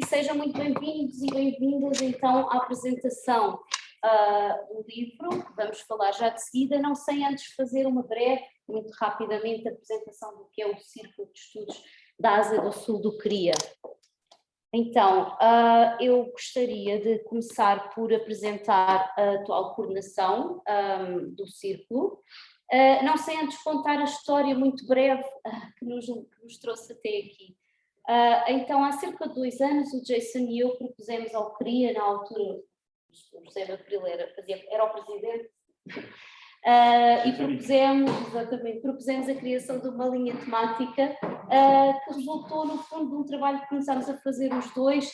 sejam muito bem-vindos e bem-vindas então à apresentação do livro, que vamos falar já de seguida, não sem antes fazer uma breve, muito rapidamente, apresentação do que é o Círculo de Estudos da Ásia do Sul do CRIA. Então, eu gostaria de começar por apresentar a atual coordenação do Círculo, não sem antes contar a história muito breve que nos trouxe até aqui. Então, há cerca de 2 anos, o Jason e eu propusemos ao CRIA, na altura, o José Abril era o presidente, e propusemos a criação de uma linha temática que resultou, no fundo, de um trabalho que começámos a fazer os dois,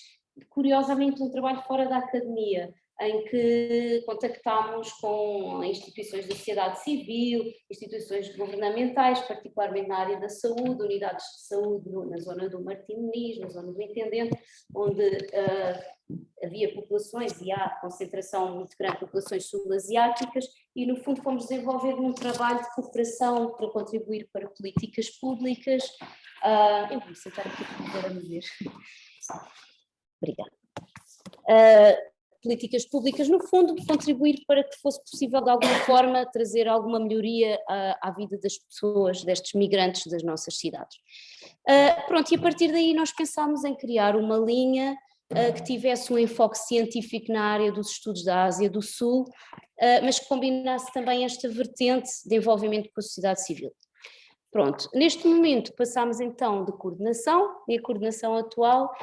curiosamente um trabalho fora da academia, em que contactámos com instituições da sociedade civil, instituições governamentais, particularmente na área da saúde, unidades de saúde na zona do Martim Moniz, na zona do Intendente, onde havia populações e há concentração muito grande de populações sul-asiáticas, e no fundo fomos desenvolver um trabalho de cooperação para contribuir para políticas públicas. Eu vou sentar aqui para me ver. Obrigada. Políticas públicas, no fundo, contribuir para que fosse possível, de alguma forma, trazer alguma melhoria à vida das pessoas, destes migrantes das nossas cidades. Pronto, e a partir daí nós pensámos em criar uma linha que tivesse um enfoque científico na área dos estudos da Ásia do Sul, mas que combinasse também esta vertente de envolvimento com a sociedade civil. Pronto, neste momento passámos então de coordenação, e a coordenação atual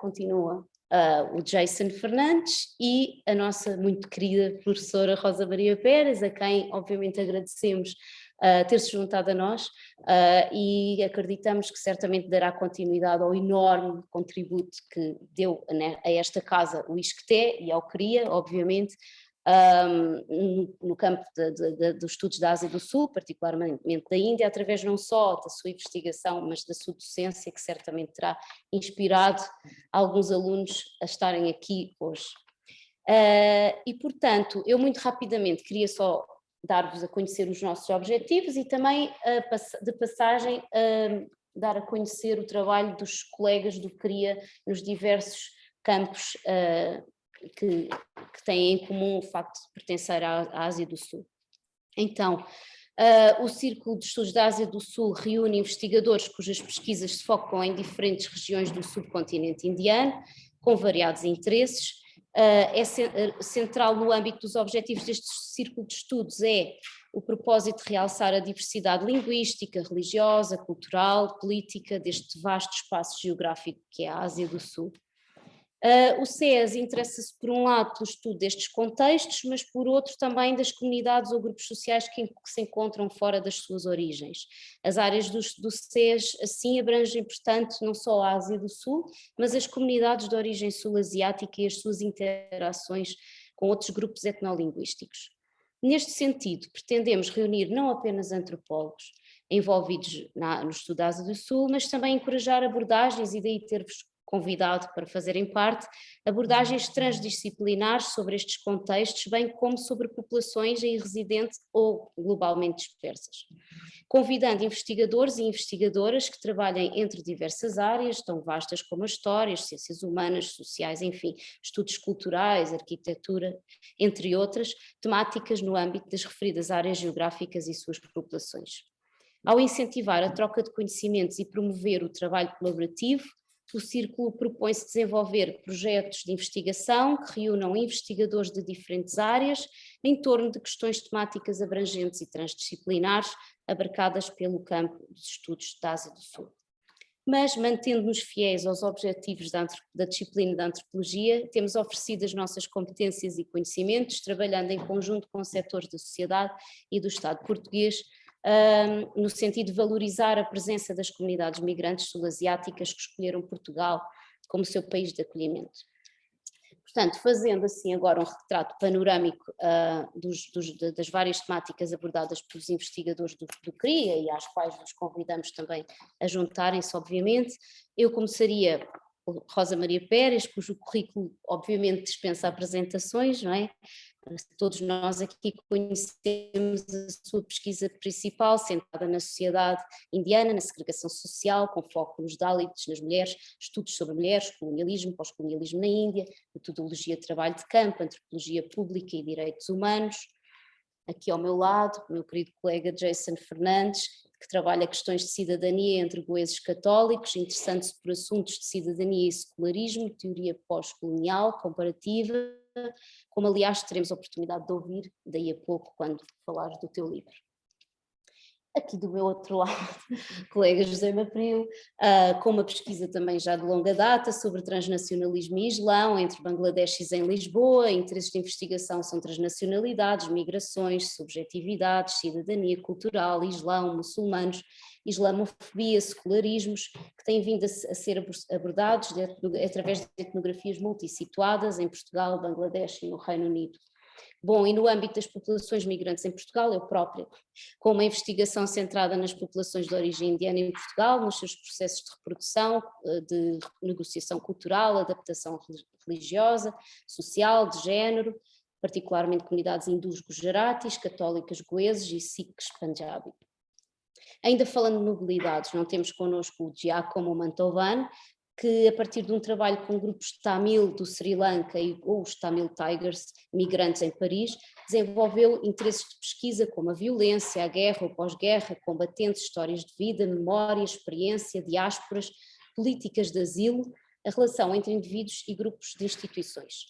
continua o Jason Fernandes e a nossa muito querida professora Rosa Maria Pérez, a quem obviamente agradecemos ter-se juntado a nós e acreditamos que certamente dará continuidade ao enorme contributo que deu a esta casa o ISCTE e ao CRIA, obviamente, no campo dos estudos da Ásia do Sul, particularmente da Índia, através não só da sua investigação, mas da sua docência, que certamente terá inspirado alguns alunos a estarem aqui hoje. E, portanto, eu muito rapidamente queria só dar-vos a conhecer os nossos objetivos e também, de passagem, dar a conhecer o trabalho dos colegas do CRIA nos diversos campos que têm em comum o facto de pertencer à Ásia do Sul. Então, o Círculo de Estudos da Ásia do Sul reúne investigadores cujas pesquisas se focam em diferentes regiões do subcontinente indiano, com variados interesses. Central no âmbito dos objetivos deste Círculo de Estudos é o propósito de realçar a diversidade linguística, religiosa, cultural, política deste vasto espaço geográfico que é a Ásia do Sul. O SES interessa-se por um lado pelo estudo destes contextos, mas por outro também das comunidades ou grupos sociais que se encontram fora das suas origens. As áreas do SES assim abrangem, portanto, não só a Ásia do Sul, mas as comunidades de origem sul-asiática e as suas interações com outros grupos etnolinguísticos. Neste sentido, pretendemos reunir não apenas antropólogos envolvidos no estudo da Ásia do Sul, mas também encorajar abordagens, e daí ter-vos convidado para fazerem parte, abordagens transdisciplinares sobre estes contextos, bem como sobre populações aí residentes ou globalmente dispersas. Convidando investigadores e investigadoras que trabalhem entre diversas áreas, tão vastas como a história, as ciências humanas, sociais, enfim, estudos culturais, arquitetura, entre outras, temáticas no âmbito das referidas áreas geográficas e suas populações. Ao incentivar a troca de conhecimentos e promover o trabalho colaborativo, o Círculo propõe-se desenvolver projetos de investigação que reúnam investigadores de diferentes áreas em torno de questões temáticas abrangentes e transdisciplinares abarcadas pelo campo dos estudos da Ásia do Sul. Mas, mantendo-nos fiéis aos objetivos da disciplina da antropologia, temos oferecido as nossas competências e conhecimentos, trabalhando em conjunto com setores da sociedade e do Estado português, no sentido de valorizar a presença das comunidades migrantes sul-asiáticas que escolheram Portugal como seu país de acolhimento. Portanto, fazendo assim agora um retrato panorâmico das várias temáticas abordadas pelos investigadores do CRIA e às quais nos convidamos também a juntarem-se, obviamente, eu começaria com Rosa Maria Pérez, cujo currículo obviamente dispensa apresentações, não é? Todos nós aqui conhecemos a sua pesquisa principal, centrada na sociedade indiana, na segregação social, com foco nos Dalits, nas mulheres, estudos sobre mulheres, colonialismo, pós-colonialismo na Índia, metodologia de trabalho de campo, antropologia pública e direitos humanos. Aqui ao meu lado, o meu querido colega Jason Fernandes, que trabalha questões de cidadania entre goeses católicos, interessando-se por assuntos de cidadania e secularismo, teoria pós-colonial, comparativa, como aliás teremos a oportunidade de ouvir daí a pouco quando falares do teu livro. Aqui do meu outro lado, colega José Mapril, com uma pesquisa também já de longa data sobre transnacionalismo e Islão, entre Bangladesh e em Lisboa. Interesses de investigação são transnacionalidades, migrações, subjetividades, cidadania cultural, Islão, muçulmanos, islamofobia, secularismos, que têm vindo a ser abordados através de etnografias multissituadas em Portugal, Bangladesh e no Reino Unido. Bom, e no âmbito das populações migrantes em Portugal, eu própria, com uma investigação centrada nas populações de origem indiana em Portugal, nos seus processos de reprodução, de negociação cultural, adaptação religiosa, social, de género, particularmente comunidades hindus gujaratis, católicas goeses e sikhs punjabi. Ainda falando de mobilidades, não temos connosco o Giacomo Mantovan, que a partir de um trabalho com grupos de Tamil do Sri Lanka ou os Tamil Tigers, migrantes em Paris, desenvolveu interesses de pesquisa como a violência, a guerra, o pós-guerra, combatentes, histórias de vida, memória, experiência, diásporas, políticas de asilo, a relação entre indivíduos e grupos de instituições.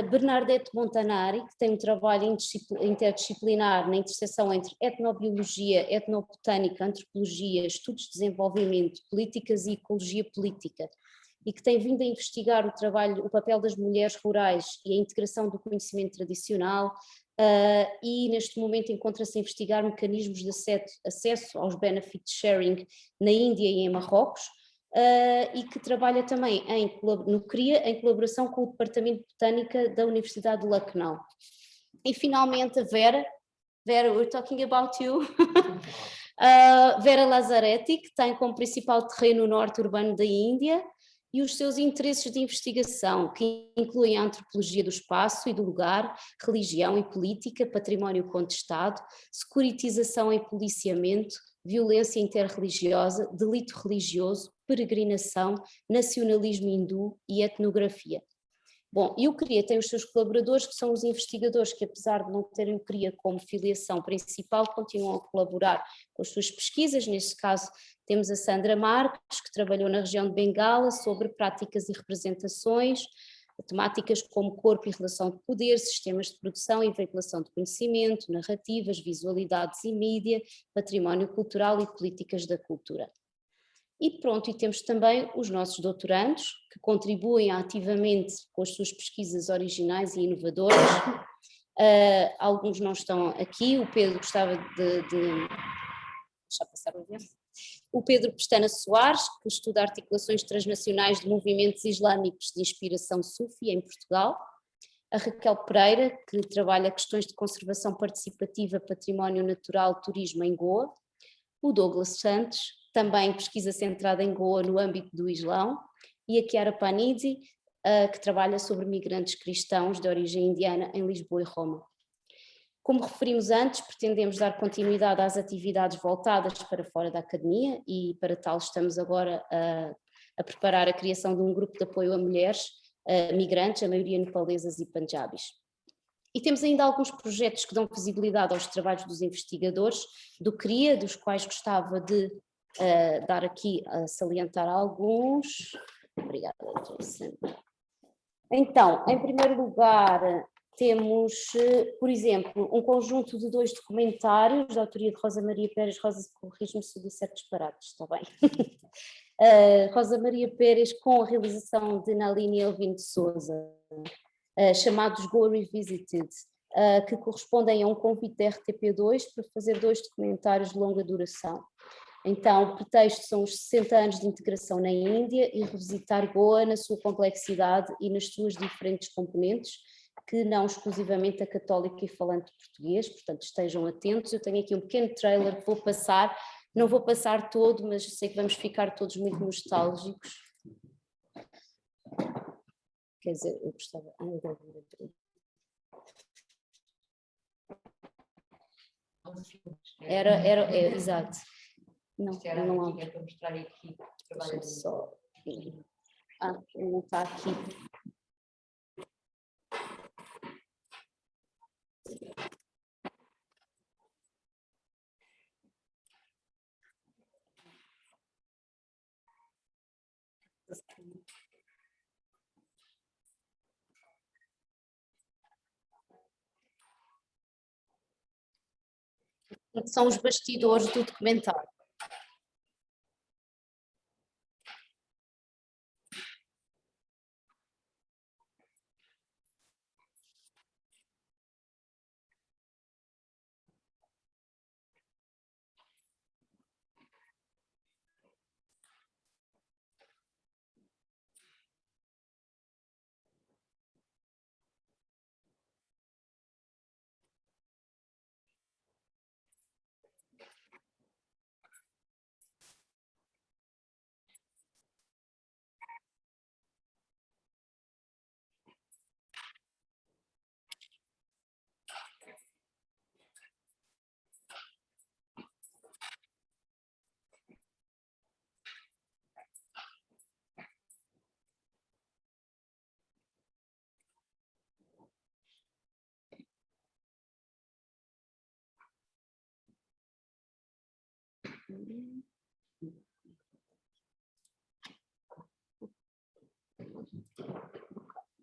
Bernadette Montanari, que tem um trabalho interdisciplinar na interseção entre etnobiologia, etnobotânica, antropologia, estudos de desenvolvimento, políticas e ecologia política, e que tem vindo a investigar o papel das mulheres rurais e a integração do conhecimento tradicional, e neste momento encontra-se a investigar mecanismos de acesso aos benefit sharing na Índia e em Marrocos, e que trabalha também no CRIA em colaboração com o Departamento de Botânica da Universidade de Lucknow. E finalmente a Vera, we're talking about you, Vera Lazzaretti, que tem como principal terreno o norte urbano da Índia, e os seus interesses de investigação, que incluem a antropologia do espaço e do lugar, religião e política, património contestado, securitização e policiamento, violência interreligiosa, delito religioso, peregrinação, nacionalismo hindu e etnografia. Bom, e o CRIA tem os seus colaboradores, que são os investigadores que, apesar de não terem o CRIA como filiação principal, continuam a colaborar com as suas pesquisas. Neste caso temos a Sandra Marques, que trabalhou na região de Bengala sobre práticas e representações, temáticas como corpo e relação de poder, sistemas de produção e veiculação de conhecimento, narrativas, visualidades e mídia, património cultural e políticas da cultura. E pronto, e temos também os nossos doutorandos, que contribuem ativamente com as suas pesquisas originais e inovadoras. Alguns não estão aqui, o Pedro gostava de deixar passar o avião. O Pedro Pestana Soares, que estuda articulações transnacionais de movimentos islâmicos de inspiração sufi em Portugal. A Raquel Pereira, que trabalha questões de conservação participativa, património natural, turismo em Goa. O Douglas Santos, também pesquisa centrada em Goa no âmbito do Islão. E a Chiara Panizzi, que trabalha sobre migrantes cristãos de origem indiana em Lisboa e Roma. Como referimos antes, pretendemos dar continuidade às atividades voltadas para fora da academia e para tal estamos agora a preparar a criação de um grupo de apoio a mulheres migrantes, a maioria nepalesas e punjabis. E temos ainda alguns projetos que dão visibilidade aos trabalhos dos investigadores do CRIA, dos quais gostava de dar aqui a salientar alguns. Obrigada, Jason. Então, em primeiro lugar, temos, por exemplo, um conjunto de 2 documentários da autoria de Rosa Maria Pérez. Rosa, corrige-me se eu disser disparates, está bem? Rosa Maria Pérez, com a realização de Nalini Elvin de Souza, chamados Goa Revisited, que correspondem a um convite da RTP2 para fazer 2 documentários de longa duração. Então, o pretexto são os 60 anos de integração na Índia e revisitar Goa na sua complexidade e nas suas diferentes componentes, que não exclusivamente a católica e falante português, portanto estejam atentos. Eu tenho aqui um pequeno trailer que vou passar, não vou passar todo, mas sei que vamos ficar todos muito nostálgicos. Quer dizer, eu gostava ainda de ver. exato. Não, não há. Para mostrar aqui. Deixa-me só. Não está aqui. São os bastidores do documentário.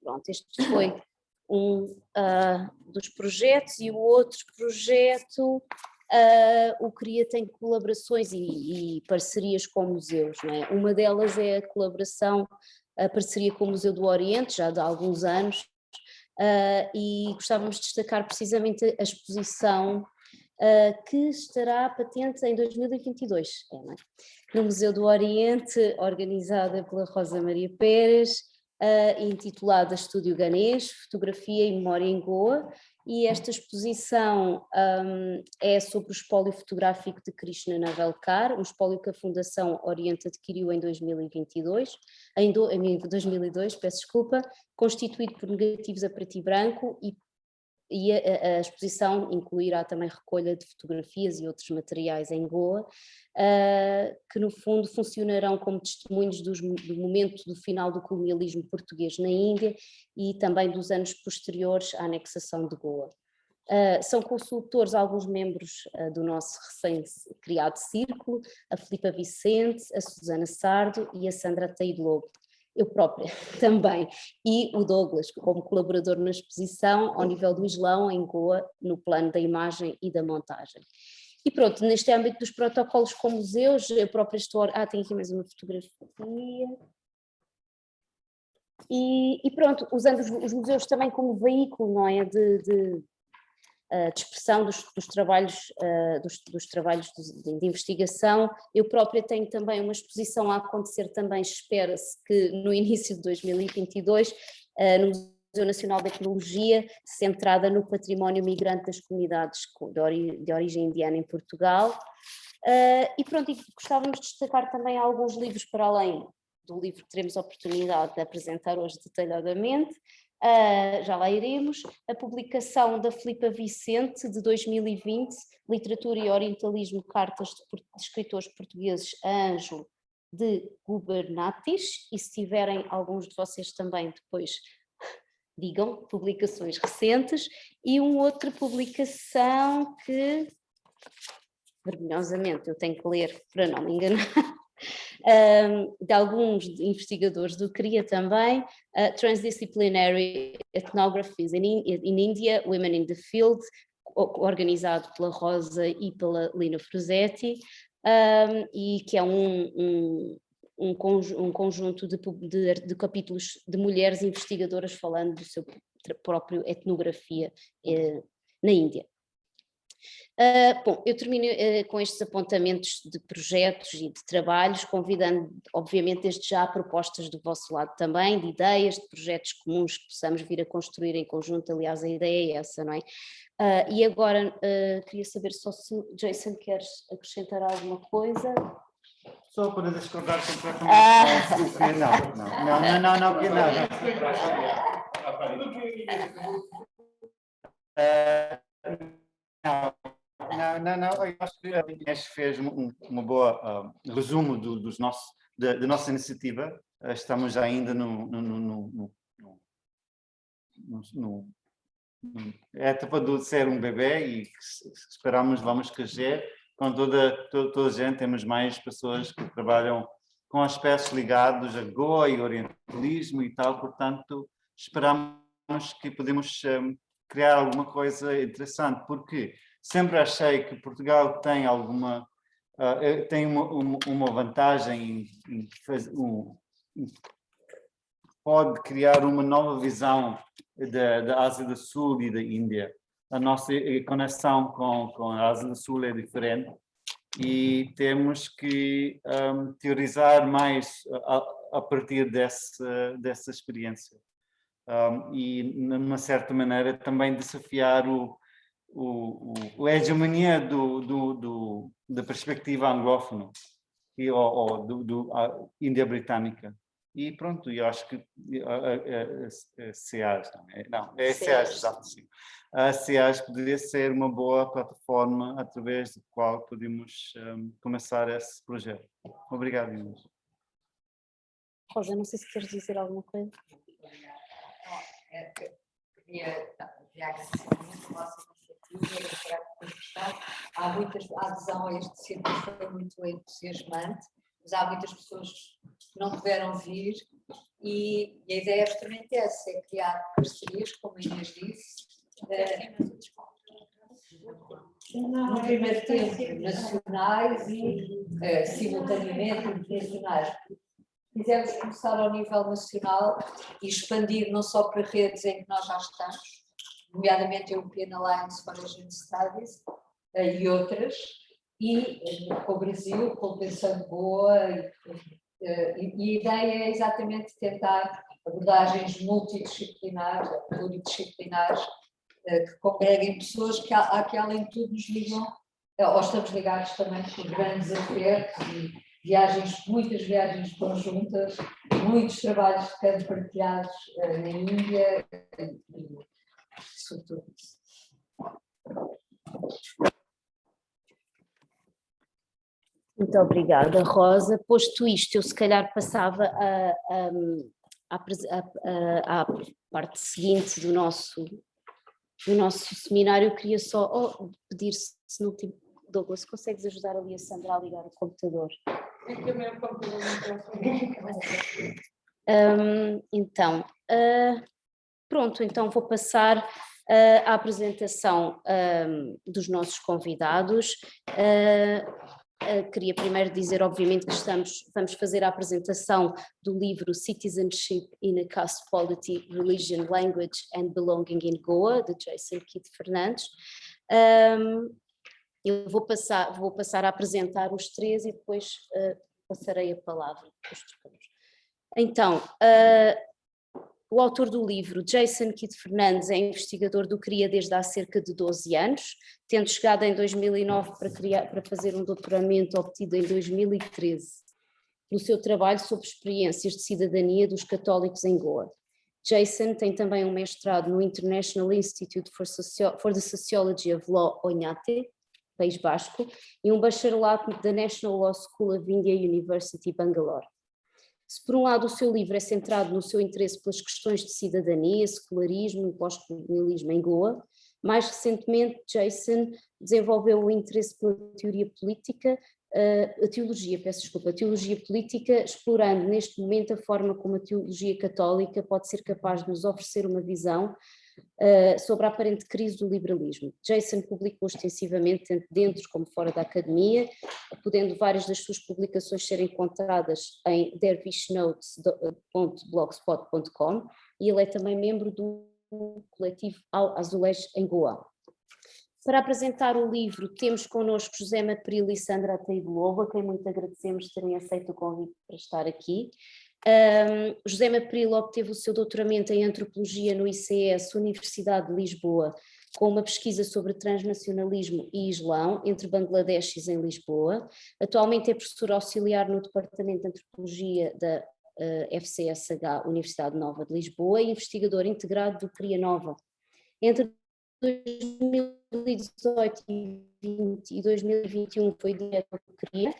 Pronto, este foi um dos projetos, e o outro projeto, o CRIA tem colaborações e parcerias com museus, não é? Uma delas é a parceria com o Museu do Oriente, já de há alguns anos, e gostávamos de destacar precisamente a exposição que estará patente em 2022, não é? No Museu do Oriente, organizada pela Rosa Maria Pérez, intitulada Estúdio Ganês, Fotografia e Memória em Goa, e esta exposição é sobre o espólio fotográfico de Krishna Navalkar, um espólio que a Fundação Oriente adquiriu em 2022, em 2002, peço desculpa, constituído por negativos a preto e branco, e a exposição incluirá também recolha de fotografias e outros materiais em Goa, que no fundo funcionarão como testemunhos do momento do final do colonialismo português na Índia e também dos anos posteriores à anexação de Goa. São consultores alguns membros do nosso recém-criado círculo, a Filipa Vicente, a Susana Sardo e a Sandra Ataíde Lobo. Eu própria também, e o Douglas como colaborador na exposição ao nível do Islão em Goa, no plano da imagem e da montagem. E pronto, neste âmbito dos protocolos com museus, eu própria estou... tenho aqui mais uma fotografia. E pronto, usando os museus também como veículo, não é, de expressão dos trabalhos, de investigação. Eu própria tenho também uma exposição a acontecer também, espera-se que no início de 2022, no Museu Nacional de Etnologia, centrada no património migrante das comunidades de origem indiana em Portugal. E pronto, e gostávamos de destacar também alguns livros para além do livro que teremos a oportunidade de apresentar hoje detalhadamente. Já lá iremos, a publicação da Filipa Vicente de 2020, Literatura e Orientalismo, Cartas de Escritores Portugueses a Ângelo de Gubernatis, e se tiverem alguns de vocês também depois digam, publicações recentes, e uma outra publicação que vergonhosamente eu tenho que ler para não me enganar, de alguns investigadores do CRIA também, Transdisciplinary Ethnographies in India, Women in the Field, organizado pela Rosa e pela Lina Frusetti, e que é um conjunto de capítulos de mulheres investigadoras falando do seu próprio etnografia na Índia. Bom, eu termino com estes apontamentos de projetos e de trabalhos, convidando, obviamente, desde já propostas do vosso lado também, de ideias, de projetos comuns que possamos vir a construir em conjunto. Aliás, a ideia é essa, não é? E agora queria saber só se o Jason queres acrescentar alguma coisa. Só para discordar completamente. Não, eu acho que a Inês fez uma boa resumo da nossa iniciativa. Estamos ainda no etapa de ser um bebê e esperamos vamos crescer com toda a gente. Temos mais pessoas que trabalham com aspectos ligados a Goa e orientalismo e tal, portanto esperamos que podemos criar alguma coisa interessante, porque sempre achei que Portugal tem tem uma vantagem em pode criar uma nova visão da Ásia do Sul e da Índia. A nossa conexão com a Ásia do Sul é diferente e temos que teorizar mais a partir dessa experiência. E, numa certa maneira, também desafiar a hegemonia da perspectiva anglófona ou da Índia britânica. E pronto, eu acho que a SEAS, é a SEAS, exato, sim. A SEAS poderia ser uma boa plataforma através da qual podemos começar esse projeto. Obrigado, Inês. Rosa, não sei se queres dizer alguma coisa. Queria agradecer muito a vossa iniciativa, há a adesão a este círculo foi muito entusiasmante, mas há muitas pessoas que não puderam vir e a ideia é justamente essa, é criar parcerias, como a Inês disse, no primeiro tempo nacionais e simultaneamente internacionais. Quisemos começar ao nível nacional e expandir não só para redes em que nós já estamos, nomeadamente a European Alliance for Asian Studies e outras, e com o Brasil, com o Pensando Boa, e a ideia é exatamente tentar abordagens multidisciplinares, pluridisciplinares, que congreguem pessoas que além de tudo nos ligam, ou estamos ligados também por grandes afetos e muitas viagens conjuntas, muitos trabalhos de campo partilhados na Índia e sobretudo isso. Muito obrigada, Rosa. Posto isto, eu se calhar passava à parte seguinte do nosso seminário. Eu queria só pedir se no último, Douglas, consegues ajudar ali a Sandra a ligar o computador? Então, pronto, então vou passar à apresentação dos nossos convidados. Queria primeiro dizer, obviamente, que vamos fazer a apresentação do livro Citizenship in a Caste Polity, Religion, Language and Belonging in Goa, de Jason Kidd Fernandes. Eu vou passar a apresentar os três e depois passarei a palavra. Então, o autor do livro, Jason Kidd Fernandes, é investigador do CRIA desde há cerca de 12 anos, tendo chegado em 2009 para fazer um doutoramento obtido em 2013, no seu trabalho sobre experiências de cidadania dos católicos em Goa. Jason tem também um mestrado no International Institute for the Sociology of Law, Oñate, País Basco, e um bacharelato da National Law School of India University, Bangalore. Se por um lado o seu livro é centrado no seu interesse pelas questões de cidadania, secularismo e pós-colonialismo em Goa, mais recentemente Jason desenvolveu o interesse pela teoria política, a teologia política, explorando neste momento a forma como a teologia católica pode ser capaz de nos oferecer uma visão sobre a aparente crise do liberalismo. Jason publicou extensivamente, tanto dentro como fora da academia, podendo várias das suas publicações serem encontradas em dervishnotes.blogspot.com, e ele é também membro do coletivo Azulej em Goa. Para apresentar o livro temos connosco José Mapril e Sandra Ataíde-Lobo, a quem muito agradecemos terem aceito o convite para estar aqui. José Mapril obteve o seu doutoramento em Antropologia no ICS, Universidade de Lisboa, com uma pesquisa sobre transnacionalismo e Islão entre Bangladeshis em Lisboa. Atualmente é professor auxiliar no Departamento de Antropologia da FCSH, Universidade Nova de Lisboa, e investigador integrado do CRIA Nova. Entre 2018 e 2021 foi diretor que queria.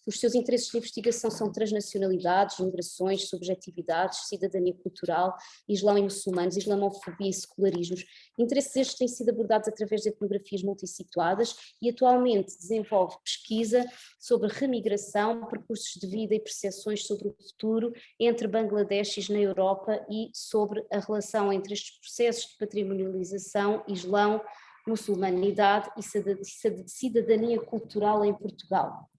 Os seus interesses de investigação são transnacionalidades, migrações, subjetividades, cidadania cultural, islão e muçulmanos, islamofobia e secularismos. Interesses estes têm sido abordados através de etnografias multissituadas e atualmente desenvolve pesquisa sobre remigração, percursos de vida e percepções sobre o futuro entre Bangladeshis na Europa e sobre a relação entre estes processos de patrimonialização, islão, muçulmanidade e cidadania cultural em Portugal.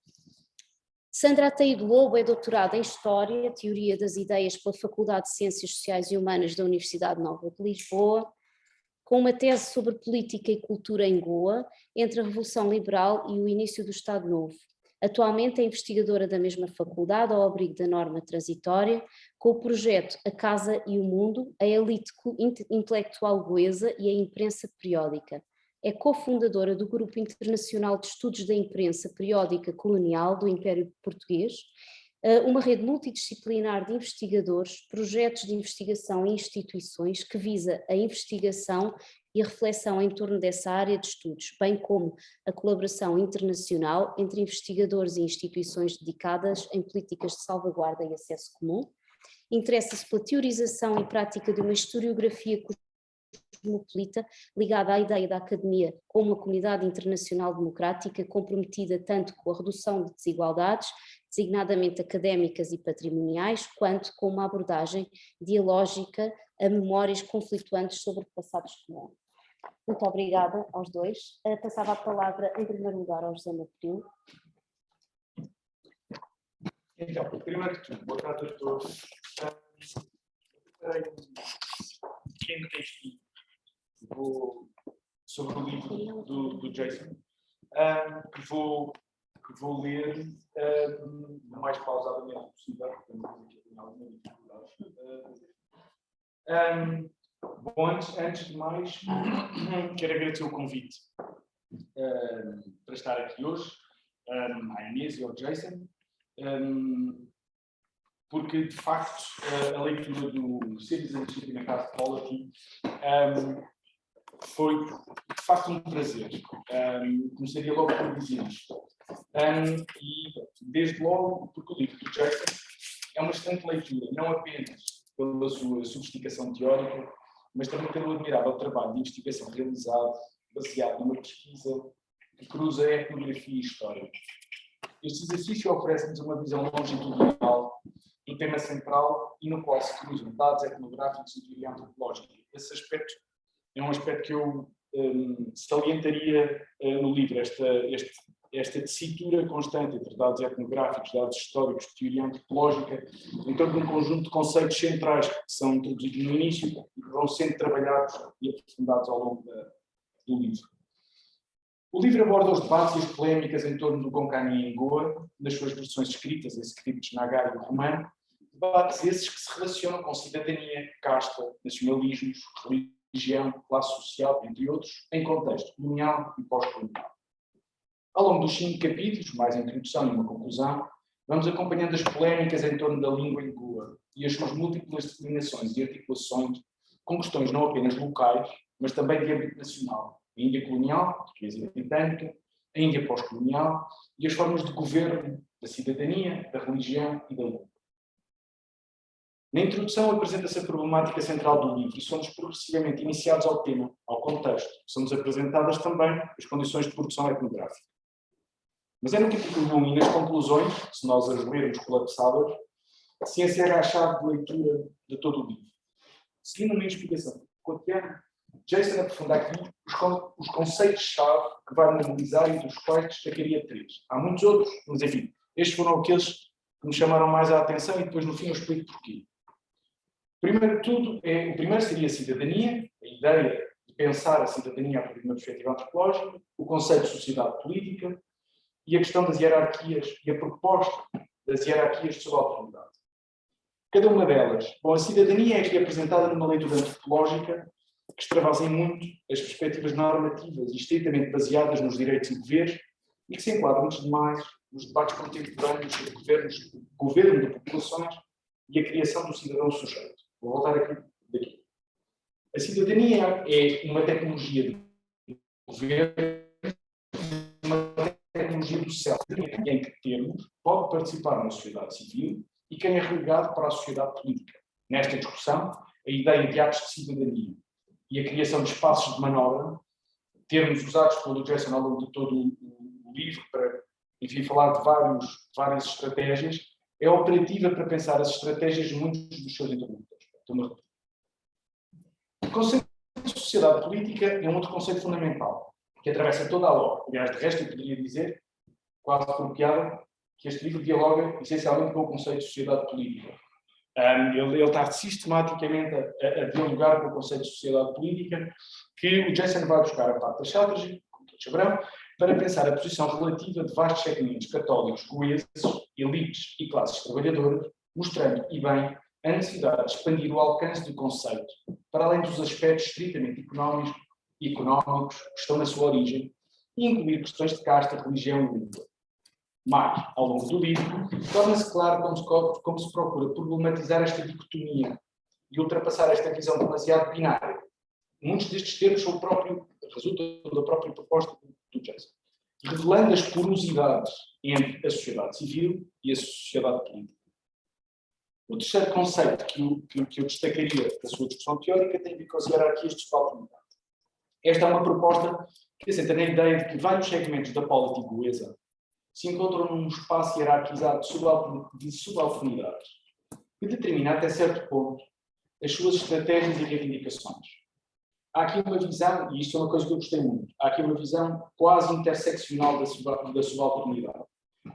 Sandra Ataíde Lobo é doutorada em História, Teoria das Ideias pela Faculdade de Ciências Sociais e Humanas da Universidade Nova de Lisboa, com uma tese sobre política e cultura em Goa, entre a Revolução Liberal e o início do Estado Novo. Atualmente é investigadora da mesma faculdade, ao abrigo da norma transitória, com o projeto A Casa e o Mundo, a elite intelectual goesa e a imprensa periódica. É cofundadora do Grupo Internacional de Estudos da Imprensa Periódica Colonial do Império Português, uma rede multidisciplinar de investigadores, projetos de investigação e instituições que visa a investigação e a reflexão em torno dessa área de estudos, bem como a colaboração internacional entre investigadores e instituições dedicadas em políticas de salvaguarda e acesso comum. Interessa-se pela teorização e prática de uma historiografia cosmopolita ligada à ideia da academia como uma comunidade internacional democrática comprometida tanto com a redução de desigualdades, designadamente académicas e patrimoniais, quanto com uma abordagem dialógica a memórias conflituantes sobre passados comuns. Muito obrigada aos dois. Passava a palavra, em primeiro lugar, ao José Matheus. Então, primeiro que tudo, boa tarde a todos. Preparei um pequeno textinho sobre o livro do Jason, que vou ler o mais pausadamente possível, porque tenho alguma dificuldade. Bom, antes de mais, quero agradecer o convite para estar aqui hoje, à Inês e ao Jason, porque, de facto, a leitura do Citizenship in a Class Polity foi, de facto, um prazer. Começaria logo por dizer isto. E, desde logo, porque o livro do Jason é uma excelente leitura, não apenas pela sua sofisticação teórica, mas também pelo admirável trabalho de investigação realizado, baseado numa pesquisa que cruza etnografia e história. Este exercício oferece-nos uma visão longitudinal do tema central e no qual se cruzam dados etnográficos e teoria antropológica. Esse aspecto é um aspecto que eu salientaria no livro, esta tessitura constante entre dados etnográficos, dados históricos, teoria antropológica, em torno de um conjunto de conceitos centrais que são introduzidos no início e que vão sendo trabalhados e aprofundados ao longo do livro. O livro aborda os debates e as polémicas em torno do Konkani em Goa, nas suas versões escritas, em scripts Nagar e romano, debates esses que se relacionam com cidadania, casta, nacionalismos, religião, classe social, entre outros, em contexto colonial e pós-colonial. Ao longo dos 5 capítulos, mais a introdução e uma conclusão, vamos acompanhando as polémicas em torno da língua em Goa e as suas múltiplas declinações e articulações com questões não apenas locais, mas também de âmbito nacional. A Índia colonial, portuguesa e britânica, a Índia pós-colonial e as formas de governo da cidadania, da religião e da língua. Na introdução apresenta-se a problemática central do livro e somos progressivamente iniciados ao tema, ao contexto. São-nos apresentadas também as condições de produção etnográfica. Mas é no capítulo 1 e nas conclusões, se nós as lermos colapsadas, que se encerra a chave de leitura de todo o livro. Seguindo uma explicação cotidiana, Jason aprofunda aqui os conceitos-chave que vai mobilizar e dos quais destacaria 3. Há muitos outros, mas enfim, estes foram aqueles que me chamaram mais a atenção e depois no fim eu explico porquê. Primeiro de tudo, o primeiro seria a cidadania, a ideia de pensar a cidadania a partir de uma perspectiva antropológica, o conceito de sociedade política e a questão das hierarquias e a proposta das hierarquias de subalternidade. Cada uma delas, bom, a cidadania é aqui apresentada numa leitura antropológica que extravasem muito as perspectivas normativas e estritamente baseadas nos direitos e deveres e que se enquadram, antes de mais, nos debates contemporâneos sobre governo de populações e a criação do cidadão sujeito. Vou voltar aqui daqui. A cidadania é uma tecnologia de uma tecnologia do self, em que termos pode participar na sociedade civil e quem é relegado para a sociedade política. Nesta discussão, a ideia de atos de cidadania e a criação de espaços de manobra, termos usados pelo Jason ao longo de todo o livro para, enfim, falar de várias estratégias, é operativa para pensar as estratégias de muitos dos seus interlocutores. O conceito de sociedade política é um outro conceito fundamental, que atravessa toda a obra. Aliás, de resto, eu poderia dizer, quase por piada, que este livro dialoga essencialmente com o conceito de sociedade política. Ele está sistematicamente a dialogar com o conceito de sociedade política, que o Jason vai buscar a parte da Chatterjee, como todos saberão, para pensar a posição relativa de vastos segmentos católicos, goeses, elites e classes trabalhadoras, mostrando, e bem, a necessidade de expandir o alcance do conceito, para além dos aspectos estritamente económicos que estão na sua origem, e incluir questões de casta, religião e língua. Mas, ao longo do livro, torna-se claro como se procura problematizar esta dicotomia e ultrapassar esta visão demasiado binária. Muitos destes termos resultam da própria proposta do Jason, revelando as porosidades entre a sociedade civil e a sociedade política. O terceiro conceito que eu destacaria da sua discussão teórica tem a ver com as hierarquias de subalternidade. Esta é uma proposta que assenta na ideia de que vários segmentos da política goesa se encontram num espaço hierarquizado de subalternidades, que determina até certo ponto as suas estratégias e reivindicações. Há aqui uma visão, e isto é uma coisa que eu gostei muito, há aqui uma visão quase interseccional da subalternidade,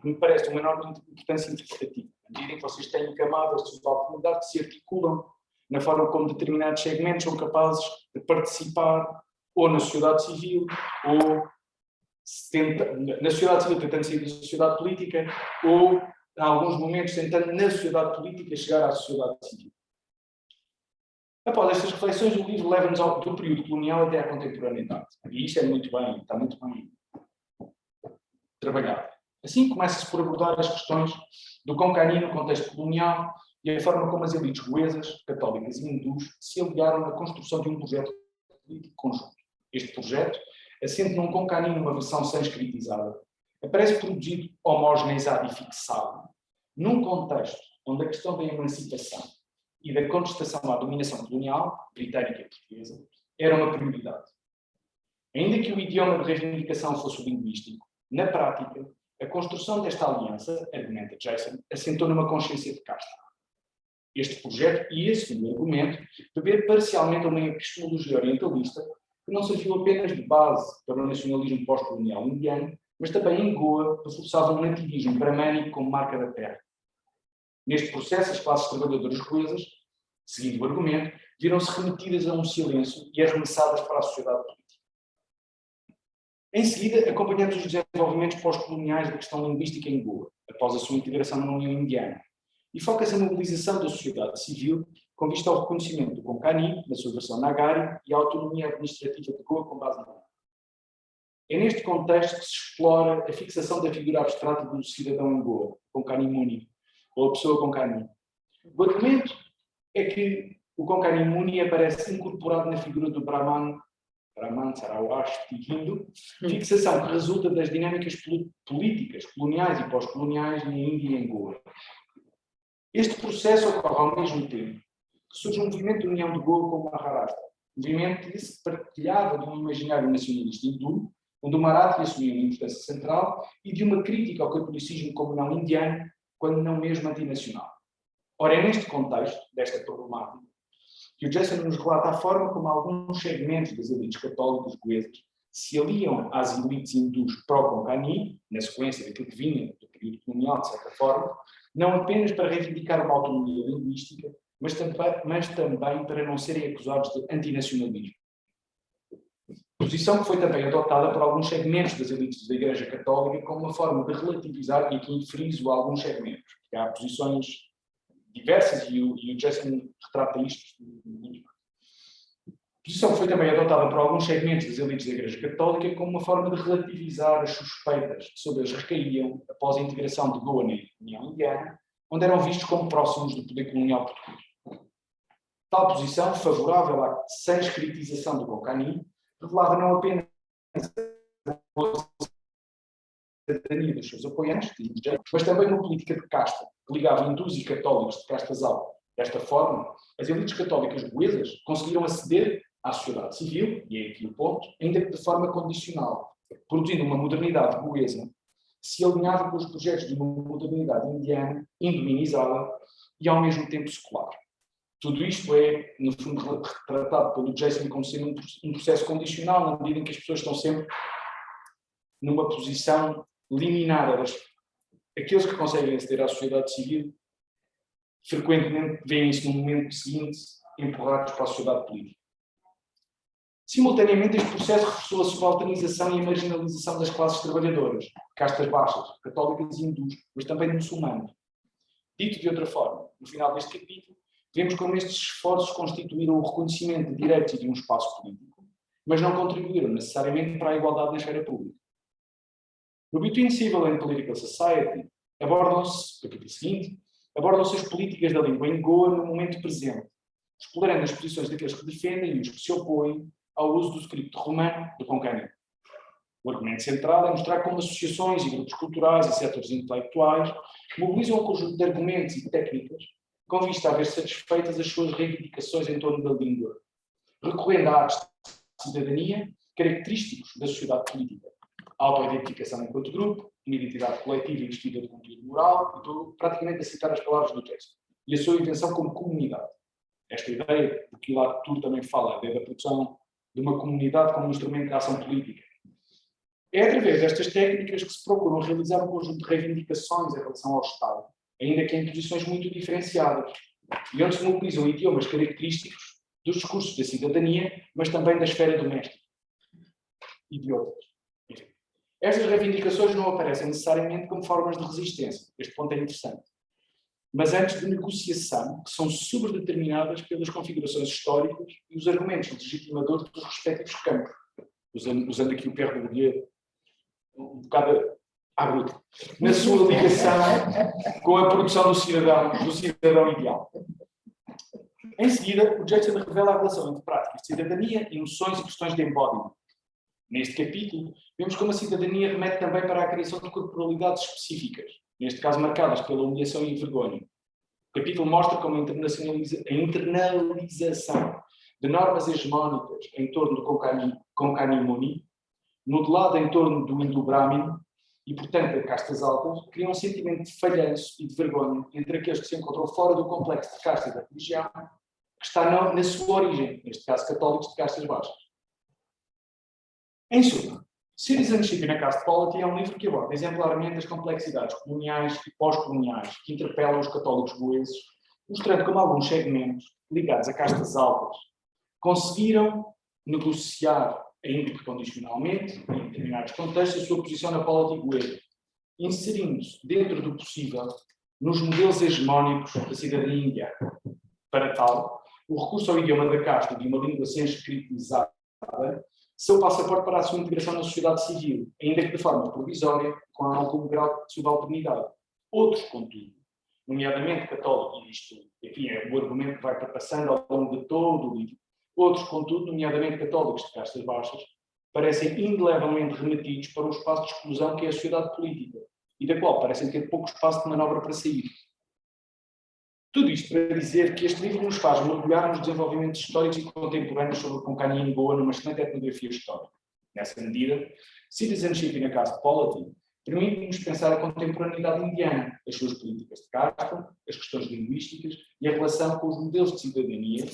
que me parece de uma enorme importância interpretativa, à medida em que vocês têm camadas de subalternidade que se articulam na forma como determinados segmentos são capazes de participar ou na sociedade civil, ou na sociedade civil tentando sair da sociedade política, ou, em alguns momentos, tentando na sociedade política chegar à sociedade civil. Após estas reflexões, o livro leva-nos do período colonial até à contemporaneidade. E isto é está muito bem trabalhado. Assim começa-se por abordar as questões do Konkani no contexto colonial e a forma como as elites goesas, católicas e hindus se aliaram na construção de um projeto político conjunto. Este projeto, assente num Konkani numa versão sanscritizada, aparece produzido, homogeneizado e fixado, num contexto onde a questão da emancipação e da contestação à dominação colonial, britânica e portuguesa, era uma prioridade. Ainda que o idioma de reivindicação fosse o linguístico, na prática, a construção desta aliança, argumenta Jason, assentou numa consciência de casta. Este projeto e esse segundo argumento beber parcialmente a uma epistemologia orientalista que não serviu apenas de base para o nacionalismo pós-colonial indiano, mas também em Goa reforçava um nativismo bramânico como marca da terra. Neste processo, as classes trabalhadoras goesas, seguindo o argumento, viram-se remetidas a um silêncio e arremessadas para a sociedade política. Em seguida, acompanhamos os desenvolvimentos pós-coloniais da questão linguística em Goa, após a sua integração na União Indiana, e foca-se na mobilização da sociedade civil com vista ao reconhecimento do Konkani, na sua versão Nagari, e à autonomia administrativa de Goa com base na lei. É neste contexto que se explora a fixação da figura abstrata do cidadão em Goa, Konkani Muni, ou a pessoa Konkani. O argumento é que o Konkani Muni aparece incorporado na figura do Brahman Saraswati hindu, fixação que resulta das dinâmicas políticas, coloniais e pós-coloniais na Índia e em Goa. Este processo ocorre ao mesmo tempo que surge um movimento de união de Goa com o Maharashtra, movimento que se partilhava de um imaginário nacionalista hindu, onde o Marathi assumia uma importância central, e de uma crítica ao catolicismo como não indiano, quando não mesmo antinacional. Ora, é neste contexto, desta problemática, que o Jason nos relata a forma como alguns segmentos das elites católicas goesas se aliam às elites hindus pró-Konkani, na sequência daquilo que vinha do período colonial, de certa forma, não apenas para reivindicar uma autonomia linguística, mas também para não serem acusados de antinacionalismo. Posição que foi também adotada por alguns segmentos das elites da Igreja Católica como uma forma de relativizar, e aqui friso alguns segmentos, porque há posições diversas e o Jason retrata isto muito bem. Posição que foi também adotada por alguns segmentos das elites da Igreja Católica como uma forma de relativizar as suspeitas que sobre eles recaíam após a integração de Goa na União Indiana, onde eram vistos como próximos do poder colonial português. Tal posição, favorável à sanscritização do Konkani, revelava não apenas cidadania dos seus apoiantes, mas também uma política de casta, que ligava hindus e católicos de castas altas. Desta forma, as elites católicas goesas conseguiram aceder à sociedade civil, e é aqui o ponto, ainda que de forma condicional, produzindo uma modernidade goesa que se alinhava com os projetos de uma modernidade indiana, indominizada e ao mesmo tempo secular. Tudo isto é, no fundo, retratado pelo Jason como sendo um processo condicional, na medida em que as pessoas estão sempre numa posição liminar. Aqueles que conseguem aceder à sociedade civil frequentemente veem-se no momento seguinte empurrados para a sociedade política. Simultaneamente, este processo reforçou a subalternização e a marginalização das classes trabalhadoras, castas baixas, católicas e hindus, mas também muçulmanos. Dito de outra forma, no final deste capítulo, vemos como estes esforços constituíram o reconhecimento de direitos e de um espaço político, mas não contribuíram necessariamente para a igualdade na esfera pública. No Between Civil and Political Society, capítulo seguinte, abordam-se as políticas da língua em Goa no momento presente, explorando as posições daqueles que defendem e os que se opõem ao uso do script romano do Konkani. O argumento central é mostrar como associações e grupos culturais e setores intelectuais mobilizam um conjunto de argumentos e técnicas com vista a ver satisfeitas as suas reivindicações em torno da língua, recorrendo a atos de cidadania característicos da sociedade política. A autoidentificação enquanto grupo, uma identidade coletiva investida de conteúdo moral, e estou praticamente a citar as palavras do texto, e a sua invenção como comunidade. Esta ideia, de que o Latour também fala, a ideia da produção de uma comunidade como um instrumento de ação política. É através destas técnicas que se procuram realizar um conjunto de reivindicações em relação ao Estado, ainda que em posições muito diferenciadas, e onde se mobilizam idiomas característicos dos discursos da cidadania, mas também da esfera doméstica e de outras. Enfim, estas reivindicações não aparecem necessariamente como formas de resistência, este ponto é interessante, mas antes de negociação, que são sobredeterminadas pelas configurações históricas e os argumentos legitimadores dos respectivos campos, usando aqui o Pierre Bourdieu um bocado à bruta, na sua ligação com a produção do cidadão ideal. Em seguida, o Jackson revela a relação entre práticas de cidadania, emoções e questões de embodiment. Neste capítulo, vemos como a cidadania remete também para a criação de corporalidades específicas, neste caso marcadas pela humilhação e vergonha. O capítulo mostra como a internalização de normas hegemónicas em torno do Konkani Muni, modelada em torno do Indo-Brahmin e, portanto, de castas altas, cria um sentimento de falhanço e de vergonha entre aqueles que se encontram fora do complexo de castas da religião, que está na sua origem, neste caso católicos de castas baixas. Em suma, Citizenship in a Caste Polity é um livro que aborda exemplarmente as complexidades coloniais e pós-coloniais que interpelam os católicos goeses, mostrando como alguns segmentos ligados a castas altas conseguiram negociar, ainda que condicionalmente, em determinados contextos, a sua posição na política goesa, inserindo-se dentro do possível nos modelos hegemónicos da cidadania indiana. Para tal, o recurso ao idioma da casta de uma língua sanscritizada são o passaporte para a sua integração na sociedade civil, ainda que de forma provisória, com algum grau de subalternidade. Outros, contudo, nomeadamente católicos, e isto, enfim, é o argumento que vai passando ao longo de todo o livro, outros, contudo, nomeadamente católicos de castas baixas, parecem indelevelmente remetidos para um espaço de exclusão que é a sociedade política, e da qual parecem ter pouco espaço de manobra para sair. Tudo isto para dizer que este livro nos faz mergulhar nos desenvolvimentos históricos e contemporâneos sobre o Konkani em Goa numa excelente etnografia histórica. Nessa medida, Citizenship in a Caste Polity permite-nos pensar a contemporaneidade indiana, as suas políticas de casta, as questões linguísticas e a relação com os modelos de cidadania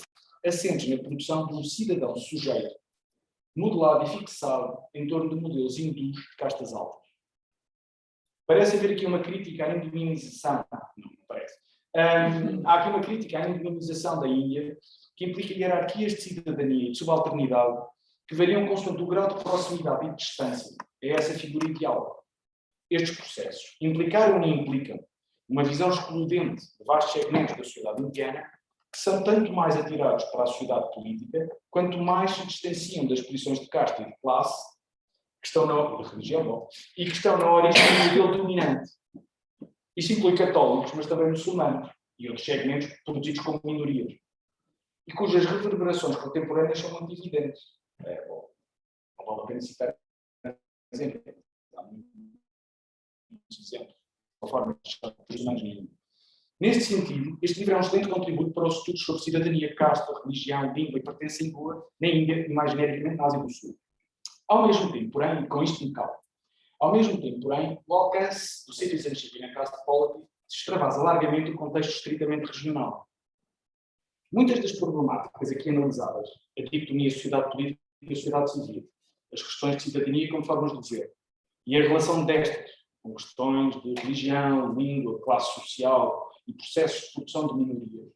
assentes na produção de um cidadão sujeito, modelado e fixado em torno de modelos hindus de castas altas. Parece haver aqui uma crítica à indemnização, não parece. Há aqui uma crítica à indemnização da Índia, que implica hierarquias de cidadania e de subalternidade que variam consoante o grau de proximidade e de distância. É essa a figura ideal. Estes processos implicaram e implicam uma visão excludente de vastos segmentos da sociedade indiana que são tanto mais atirados para a sociedade política, quanto mais se distanciam das posições de casta e de classe que estão na religião e que estão na origem do modelo dominante. Isso inclui católicos, mas também muçulmanos e outros segmentos produzidos como minorias, e cujas reverberações contemporâneas são muito evidentes. Não vale a pena citar exemplo, uma forma de gestão dos humanos na Índia. Neste sentido, este livro é um excelente contributo para os estudos sobre cidadania, casta, religião, língua e pertença em Goa, na Índia e mais genericamente na Ásia do Sul. Ao mesmo tempo, porém, e com isto me calo, ao mesmo tempo, porém, o alcance do Citizenship and Caste Polity extravasa largamente o contexto estritamente regional. Muitas das problemáticas aqui analisadas, a dicotomia sociedade política e sociedade civil, as questões de cidadania como formas de governo, e a relação destas com questões de religião, língua, classe social e processos de produção de minorias,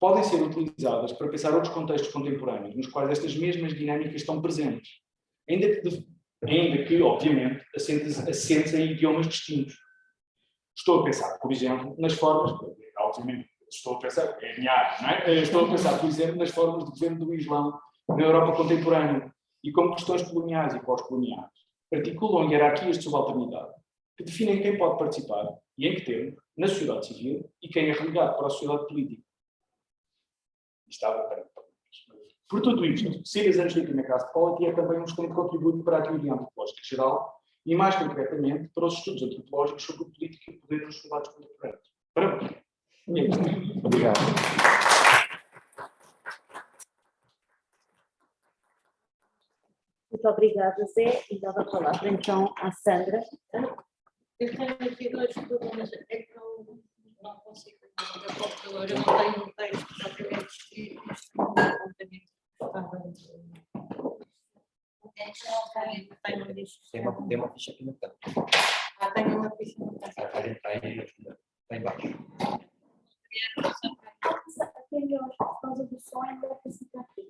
podem ser utilizadas para pensar outros contextos contemporâneos nos quais estas mesmas dinâmicas estão presentes, ainda que obviamente, assentes em idiomas distintos. Estou a pensar, por exemplo, nas formas, obviamente, estou a pensar, é a minha área, não é? Estou a pensar, por exemplo, nas formas de governo do Islão na Europa contemporânea e como questões coloniais e pós-coloniais articulam hierarquias de subalternidade que definem quem pode participar e em que termos na sociedade civil e quem é relegado para a sociedade política. Por tudo isto, Citizenship and Caste Polity é também um excelente contributo para a teoria antropológica geral e, mais concretamente, para os estudos antropológicos sobre o político e o poder nos sociedades contemporâneas. Parabéns. Obrigado. Muito obrigada, Zé, e dava a palavra então à Sandra. Eu tenho aqui dois problemas, é que eu não consigo ver o computador, eu não tenho um texto propriamente escrito, tenho um disco. Tem uma ficha aqui no canto. Tenho uma ficha no canto. Está aí embaixo. Por causa do som, ainda é para ficar aqui.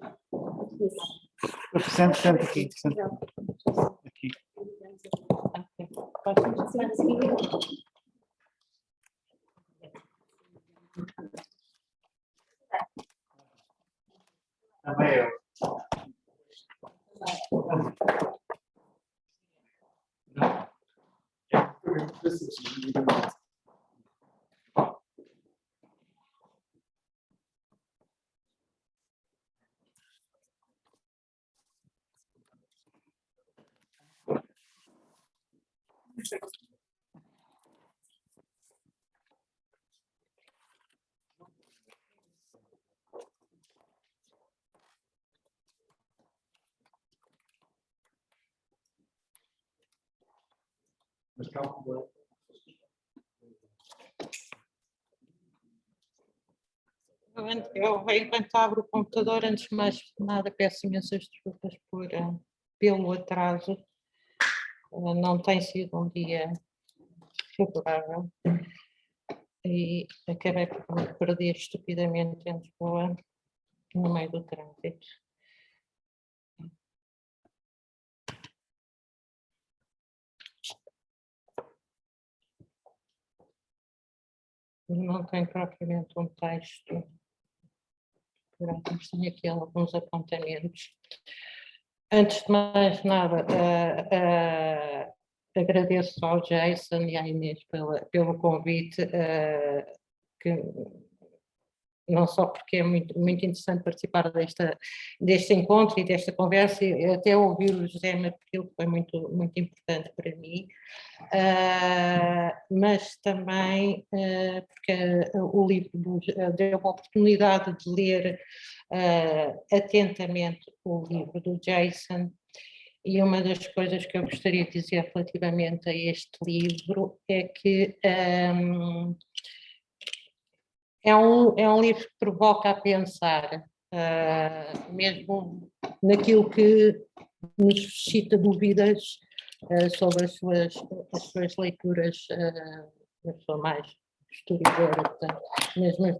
Sente aqui. Aqui. Semana seguinte. Também eu. Mas calma. Eu, enquanto abro o computador, antes de mais nada, peço imensas desculpas pelo atraso. Não tem sido um dia favorável e acabei por me perder estupidamente em Lisboa, no meio do trânsito. Não tenho propriamente um texto, mas tenho aqui alguns apontamentos. Antes de mais nada, agradeço ao Jason e à Inês pelo convite, que não só porque é muito, muito interessante participar deste encontro e desta conversa, e até ouvir o José Marquil, que foi muito, muito importante para mim, mas também porque o livro deu a oportunidade de ler atentamente o livro do Jason, e uma das coisas que eu gostaria de dizer relativamente a este livro é que é um livro que provoca a pensar, mesmo naquilo que nos suscita dúvidas sobre as suas leituras. Eu sou mais historiadora, portanto, mesmo as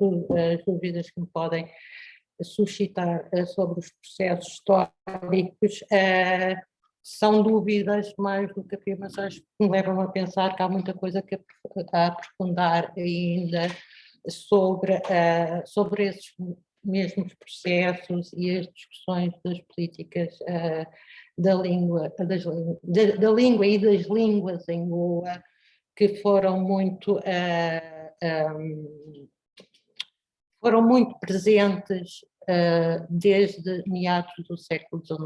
dúvidas que me podem suscitar sobre os processos históricos são dúvidas mais do que afirmações que me levam a pensar que há muita coisa a aprofundar ainda sobre esses mesmos processos e as discussões das políticas da língua e das línguas em Goa, que foram muito presentes desde meados do século XIX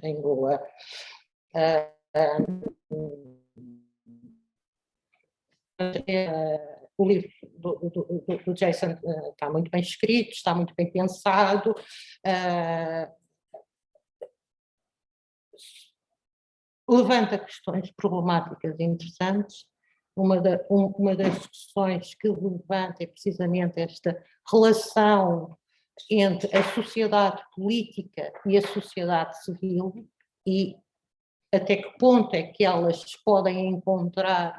em Goa. O livro do Jason está muito bem escrito, está muito bem pensado, levanta questões problemáticas e interessantes. Uma das questões que levanta é precisamente esta relação entre a sociedade política e a sociedade civil e até que ponto é que elas se podem encontrar,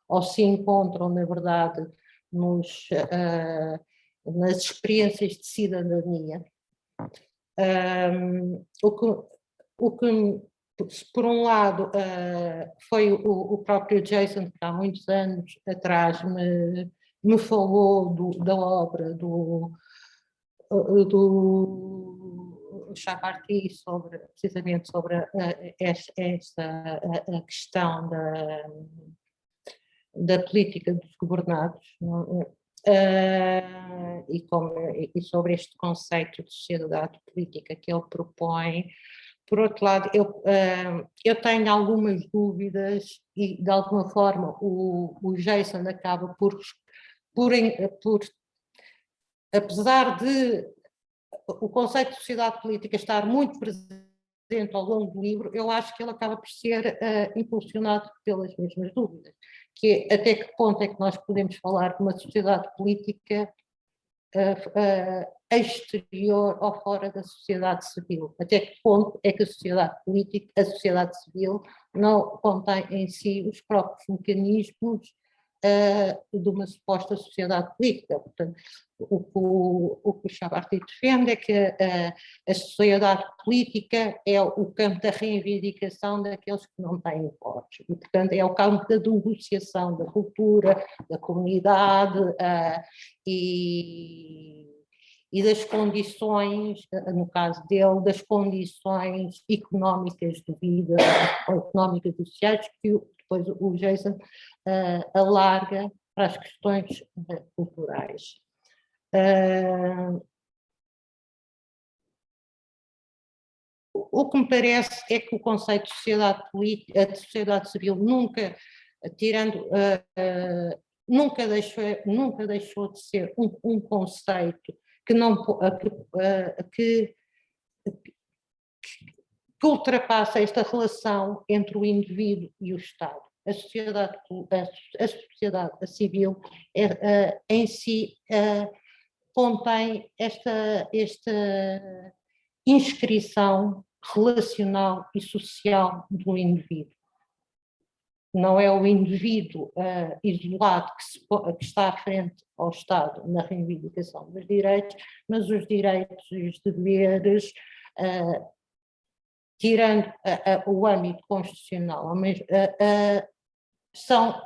ou se encontram, na verdade, nas experiências de cidadania. O que por um lado, foi o próprio Jason que há muitos anos atrás me falou da obra do Chavarty precisamente sobre esta questão da política dos governados, e sobre este conceito de sociedade política que ele propõe. Por outro lado, eu tenho algumas dúvidas e, de alguma forma, o Jason acaba por, apesar de o conceito de sociedade política estar muito presente ao longo do livro, eu acho que ele acaba por ser impulsionado pelas mesmas dúvidas, que é até que ponto é que nós podemos falar de uma sociedade política exterior ou fora da sociedade civil. Até que ponto é que a sociedade política, a sociedade civil, não contém em si os próprios mecanismos de uma suposta sociedade política. Portanto, o que o Chavarty defende é que a sociedade política é o campo da reivindicação daqueles que não têm votos. E, portanto, é o campo da negociação da cultura, da comunidade e das condições, no caso dele, das condições económicas de vida, ou económicas e sociais, que depois o Jason alarga para as questões culturais. O que me parece é que o conceito de sociedade política, de sociedade civil, nunca deixou de ser um conceito que ultrapassa esta relação entre o indivíduo e o Estado. A sociedade civil em si contém esta inscrição relacional e social do indivíduo. Não é o indivíduo isolado que está à frente ao Estado na reivindicação dos direitos, mas os direitos e os deveres, tirando o âmbito constitucional, mas são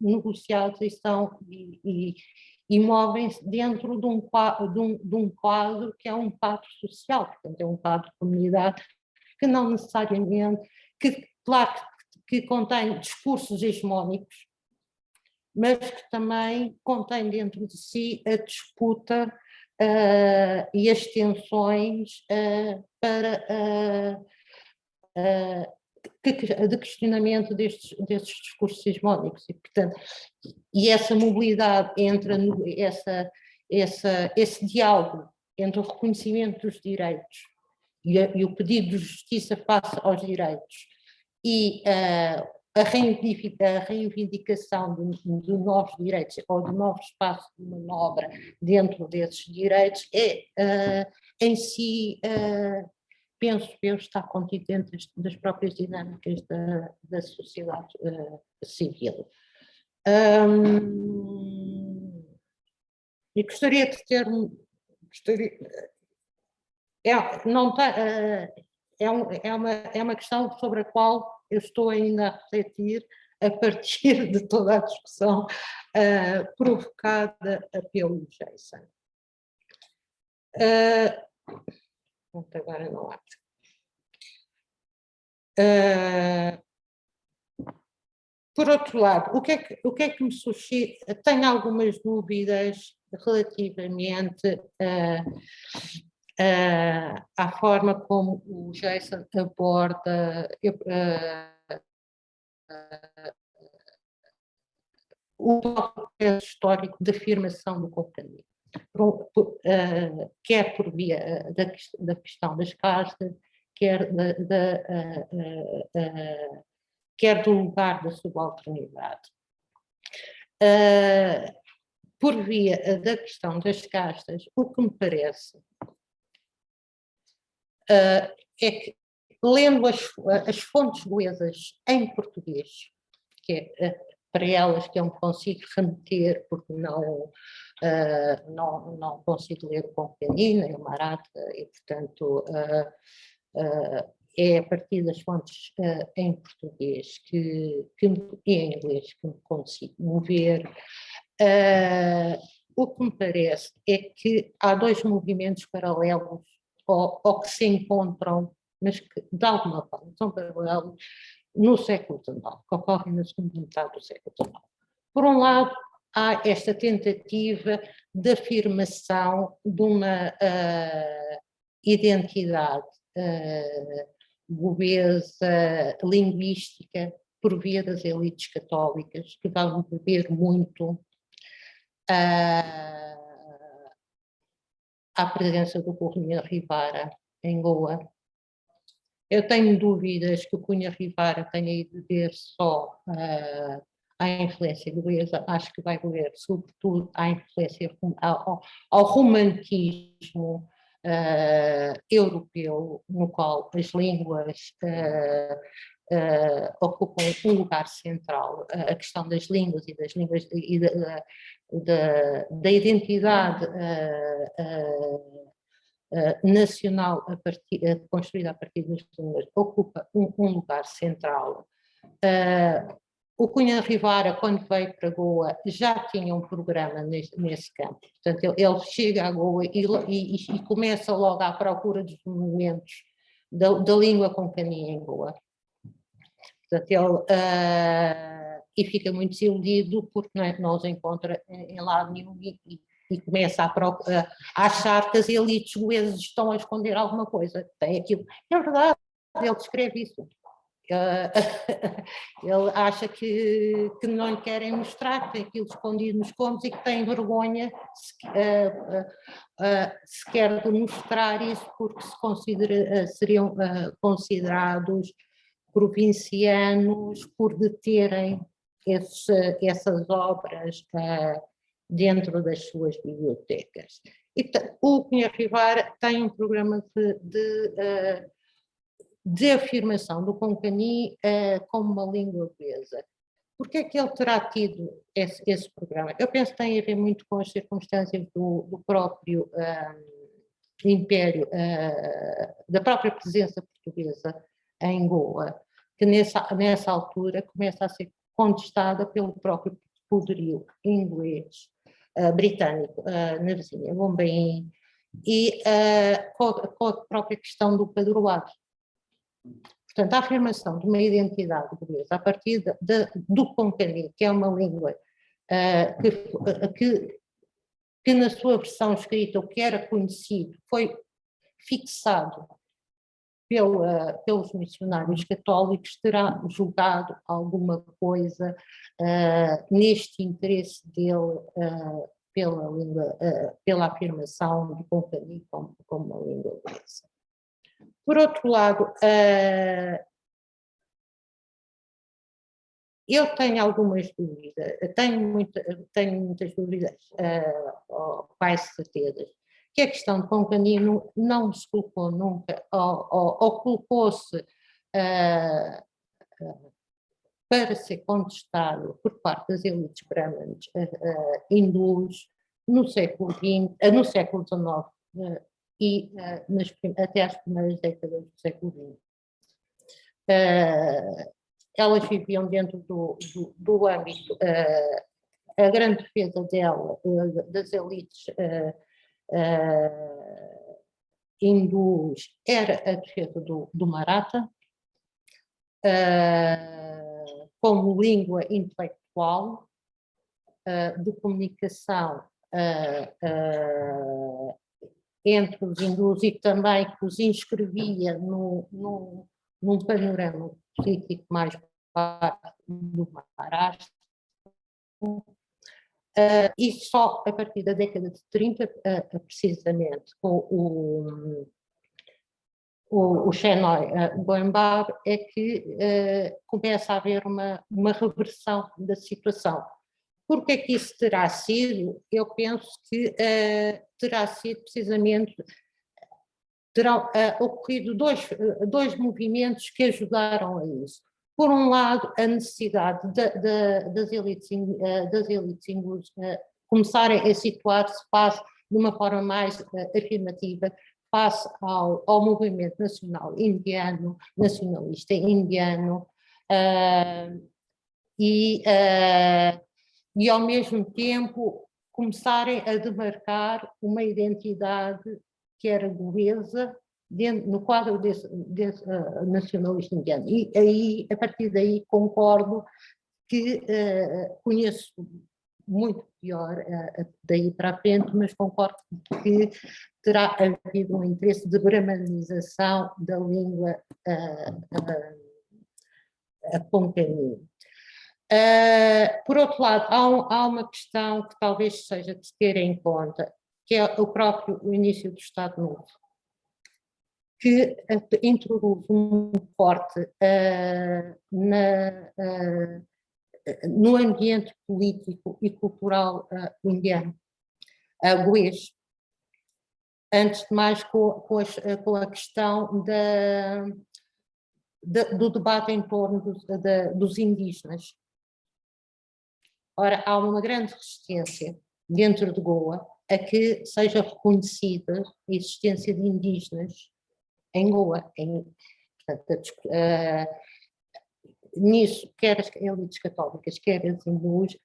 negociados e movem-se dentro de um quadro que é um quadro social, portanto é um quadro de comunidade que não necessariamente, claro que contém discursos hegemónicos, mas que também contém dentro de si a disputa e as tensões de questionamento destes discursos hegemónicos. E, portanto, essa mobilidade entre esse diálogo entre o reconhecimento dos direitos e o pedido de justiça face aos direitos e a reivindicação de novos direitos ou de novos espaços de manobra dentro desses direitos em si, penso eu, está contido dentro das próprias dinâmicas da sociedade civil. E gostaria de ter... É uma questão sobre a qual eu estou ainda a refletir a partir de toda a discussão provocada pelo Jason. Agora não acho. Por outro lado, o que é que me suscita? Tenho algumas dúvidas relativamente à forma como o Jason aborda o processo histórico de afirmação do Companhia, quer por via da questão das castas, quer, quer do lugar da subalternidade. Por via da questão das castas, o que me parece é que, lendo as fontes goesas em português, que é para elas que eu me consigo remeter, porque não consigo ler o Konkani, nem o Maratha, e, portanto, é a partir das fontes em português e em inglês que me consigo mover. O que me parece é que há dois movimentos paralelos ou que se encontram, mas que de alguma forma são paralelos no século XIX, que ocorrem na segunda metade do século XIX. Por um lado, há esta tentativa de afirmação de uma identidade goesa, linguística, por via das elites católicas, que vão beber muito à presença do Cunha Rivara em Goa. Eu tenho dúvidas que o Cunha Rivara tenha ido ver só à influência inglesa, acho que vai ver sobretudo à influência, ao romantismo europeu, no qual as línguas ocupam um lugar central. A questão das línguas e das línguas e da identidade nacional construída a partir das línguas ocupa um lugar central. O Cunha Rivara, quando veio para Goa, já tinha um programa nesse campo. Portanto, ele chega a Goa e começa logo à procura dos monumentos da língua Konkani em Goa. Portanto, e fica muito desiludido porque não os encontra em lado nenhum e começa a achar que as elites goesas estão a esconder alguma coisa. Tem aquilo. É verdade, ele descreve isso. Ele acha que não lhe querem mostrar, que tem aquilo escondido nos cômodos e que tem vergonha sequer de mostrar isso, porque seriam considerados provincianos por deterem essas obras dentro das suas bibliotecas. E o Cunha Rivara tem um programa de afirmação do Konkani como uma língua goesa. Por que é que ele terá tido esse programa? Eu penso que tem a ver muito com as circunstâncias do próprio império, da própria presença portuguesa em Goa, que nessa altura começa a ser contestada pelo próprio poderio inglês, britânico, na vizinha Bombay, e com a própria questão do padroado. Portanto, a afirmação de uma identidade goesa a partir do Konkani, que é uma língua que na sua versão escrita, o que era conhecido, foi fixado pelos missionários católicos, terá julgado alguma coisa neste interesse dele pela língua, pela afirmação do Konkani como uma língua goesa. Por outro lado, eu tenho algumas dúvidas, tenho muitas dúvidas, quase certezas, que a questão de Konkani não se colocou nunca, ou colocou-se para ser contestado por parte das elites brahmanes hindus no século XIX e até às primeiras décadas do século XX. Elas viviam dentro do âmbito, a grande defesa das elites hindus era a defesa do Maratha como língua intelectual de comunicação entre os hindus e também que os inscrevia num panorama político mais vasto do Maharashtra. E só a partir da década de 30, precisamente, com o Shenoy Goembar, é que começa a haver uma reversão da situação. Por que é que isso terá sido? Eu penso que terá sido precisamente, terão ocorrido dois movimentos que ajudaram a isso. Por um lado, a necessidade das elites hindus começarem a situar-se de uma forma mais afirmativa face ao movimento nacionalista indiano, e ao mesmo tempo começarem a demarcar uma identidade que era goesa no quadro desse nacionalista indiano. E aí, a partir daí, concordo que conheço muito pior daí para a frente, mas concordo que terá havido um interesse de brahmanização da língua konkani. Por outro lado, há uma questão que talvez seja de ter em conta, que é o início do Estado Novo, que introduz um corte no ambiente político e cultural indiano, goês. Antes de mais com a questão do debate em torno dos indígenas. Ora, há uma grande resistência dentro de Goa a que seja reconhecida a existência de indígenas em Goa. Portanto, nisso, quer as elites católicas, quer as hindus,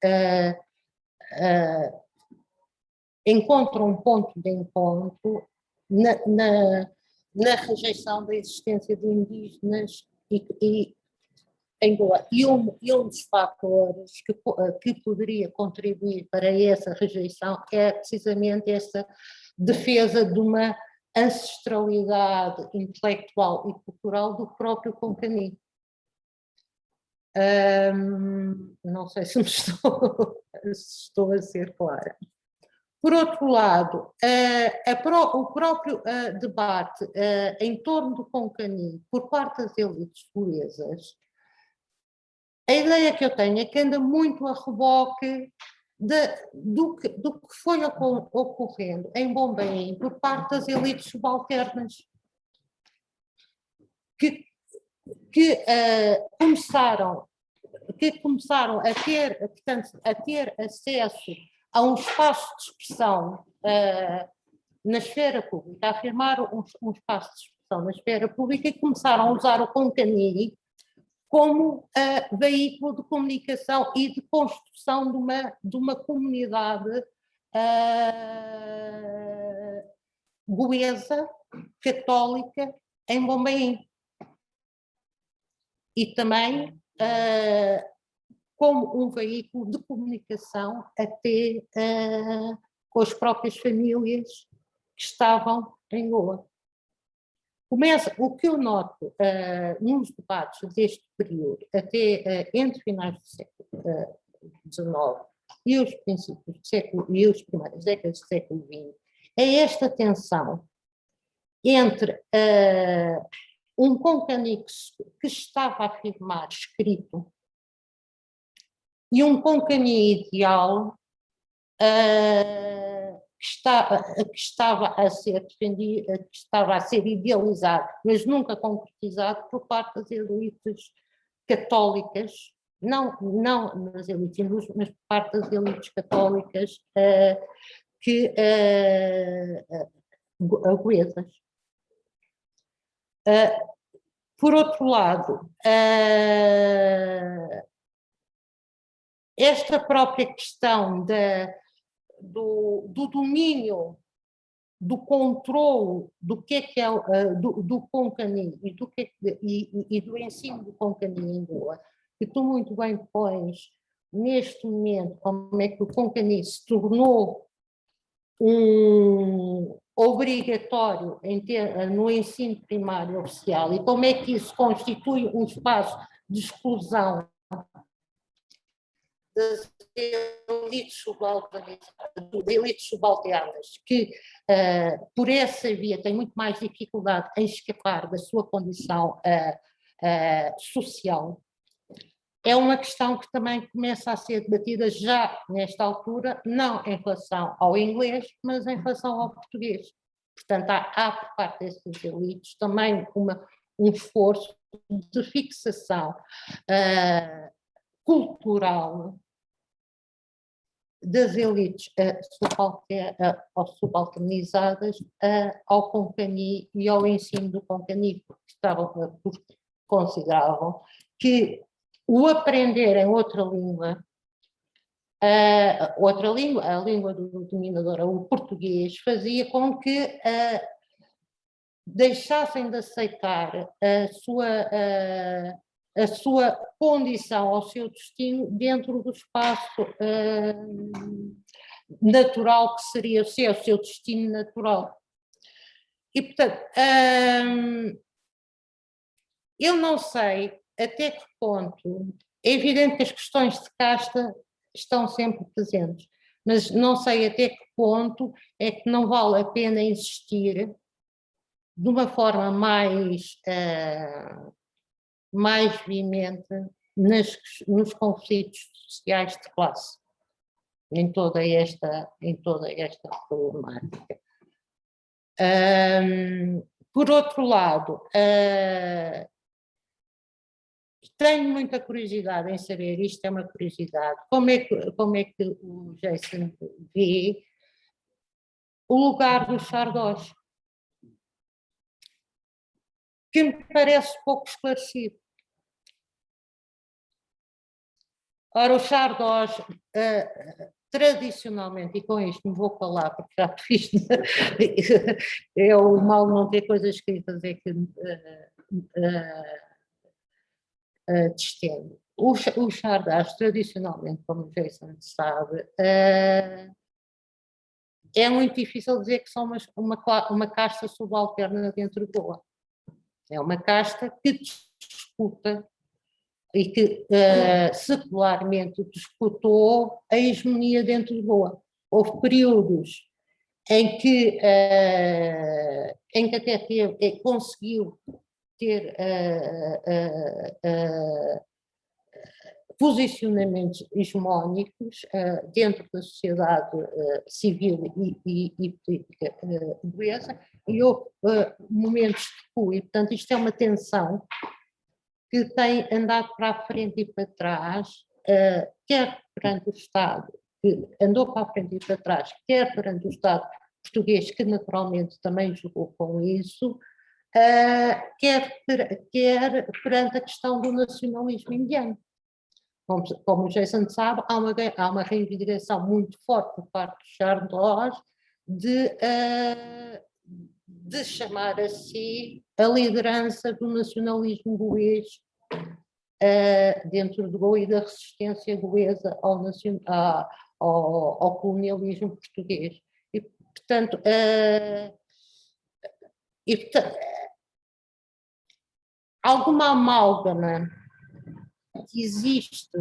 encontram um ponto de encontro na rejeição da existência de indígenas em Goa. E um dos fatores que poderia contribuir para essa rejeição é precisamente essa defesa de uma ancestralidade intelectual e cultural do próprio Konkani. Não sei se estou a ser clara. Por outro lado, o próprio debate em torno do Konkani por parte das elites goesas, a ideia que eu tenho é que anda muito a reboque do que foi ocorrendo em Bombaim por parte das elites subalternas, que começaram a ter acesso a um espaço de expressão na esfera pública, a afirmar um espaço de expressão na esfera pública, e começaram a usar o Konkani como veículo de comunicação e de construção de uma comunidade goesa, católica, em Bombaim. E também como um veículo de comunicação até com as próprias famílias que estavam em Goa. O que eu noto nos debates deste período, até entre finais do século XIX e os princípios do século e as primeiras décadas do século XX, é esta tensão entre um Konkani que estava a afirmar escrito e um Konkani ideal que estava a ser defendido, que estava a ser idealizado, mas nunca concretizado por parte das elites católicas, não das elites hindus, mas por parte das elites católicas goesas. Por outro lado, esta própria questão do domínio, do controle do que é do Konkani e do ensino do Konkani em Goa, que tu muito bem pões neste momento como é que o Konkani se tornou obrigatório no ensino primário oficial e como é que isso constitui um espaço de exclusão das elites subalternas, que por essa via têm muito mais dificuldade em escapar da sua condição social, é uma questão que também começa a ser debatida já nesta altura, não em relação ao inglês, mas em relação ao português. Portanto, há por parte dessas elites também um esforço de fixação cultural das elites subalternizadas ao Konkani e ao ensino do Konkani, porque consideravam que o aprender em outra língua, a língua do dominador, o português, fazia com que deixassem de aceitar a sua condição, ao seu destino, dentro do espaço natural que seria o seu destino natural. E, portanto, eu não sei até que ponto, é evidente que as questões de casta estão sempre presentes, mas não sei até que ponto é que não vale a pena insistir de uma forma mais veemente nos conflitos sociais de classe, em toda esta problemática. Por outro lado, tenho muita curiosidade em saber, isto é uma curiosidade, como é que o Jason vê o lugar dos Chardós, que me parece pouco esclarecido. Ora, os Chardós, tradicionalmente, e com isto me vou falar, porque já fiz, é o mal não ter coisas escritas, é que destendo. Os Chardós, tradicionalmente, como o Jason sabe, é muito difícil dizer que são uma casta subalterna dentro de Goa. É uma casta que disputa e que secularmente disputou a hegemonia dentro de Goa. Houve períodos em que até conseguiu ter posicionamentos hegemónicos dentro da sociedade civil e política inglesa, e houve momentos de recuo, e portanto isto é uma tensão que tem andado para a frente e para trás, quer perante o Estado, que andou para a frente e para trás, quer perante o Estado português, que naturalmente também jogou com isso, quer perante a questão do nacionalismo indiano. Como o Jason sabe, há uma reivindicação muito forte por parte dos Chardós de chamar a si a liderança do nacionalismo goês dentro de Goa e da resistência goesa ao colonialismo português. E, portanto, alguma amálgama que existe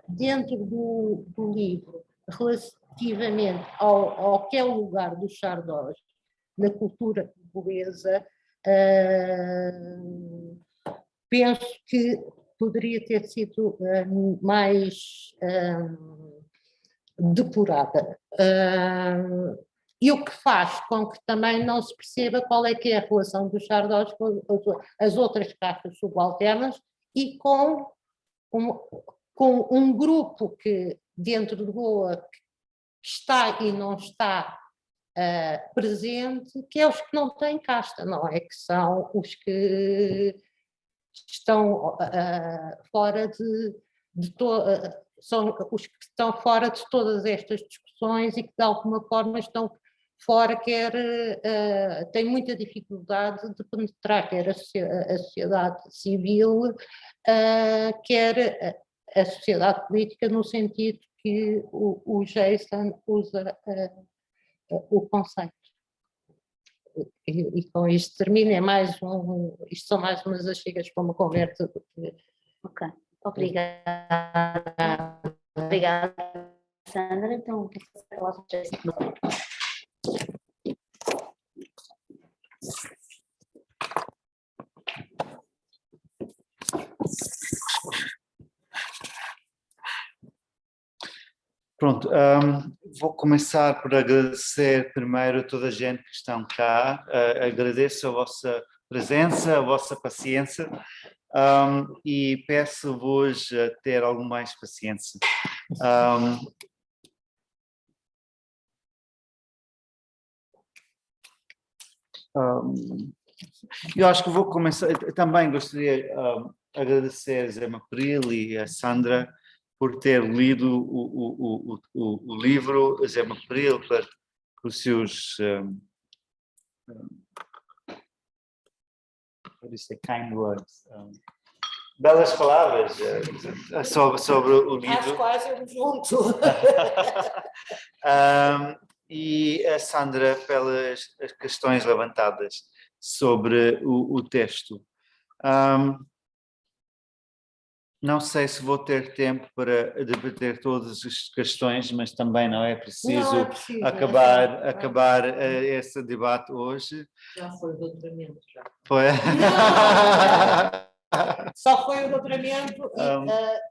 dentro do livro relativamente ao que é o lugar dos Chardós na cultura goesa, penso que poderia ter sido mais depurada. E o que faz com que também não se perceba qual é que é a relação dos Chardós com as outras castas subalternas e com um grupo que dentro de Goa que está e não está presente, que é os que não têm casta, não é? Que são os que estão fora são os que estão fora de todas estas discussões e que de alguma forma estão fora, têm muita dificuldade de penetrar, quer a sociedade civil, quer a sociedade política, no sentido que o Jason usa o conceito. e com isto termino, isto são mais umas achegas para uma conversa. Ok, obrigada. Obrigada, Sandra. Então, quer falar sobre isso? Pronto, vou começar por agradecer primeiro a toda a gente que estão cá. Agradeço a vossa presença, a vossa paciência, e peço-vos a ter algo mais paciência. Eu acho que vou começar. Também gostaria de agradecer a Zé Mapril e a Sandra por ter lido o livro, a Zé Mapril, por seus kind words, belas palavras sobre o livro. Às quais eu me junto. E a Sandra pelas as questões levantadas sobre o texto. Não sei se vou ter tempo para debater todas as questões, mas também não é preciso, acabar esse debate hoje. Já foi o doutoramento. Já. Foi? Só foi o doutoramento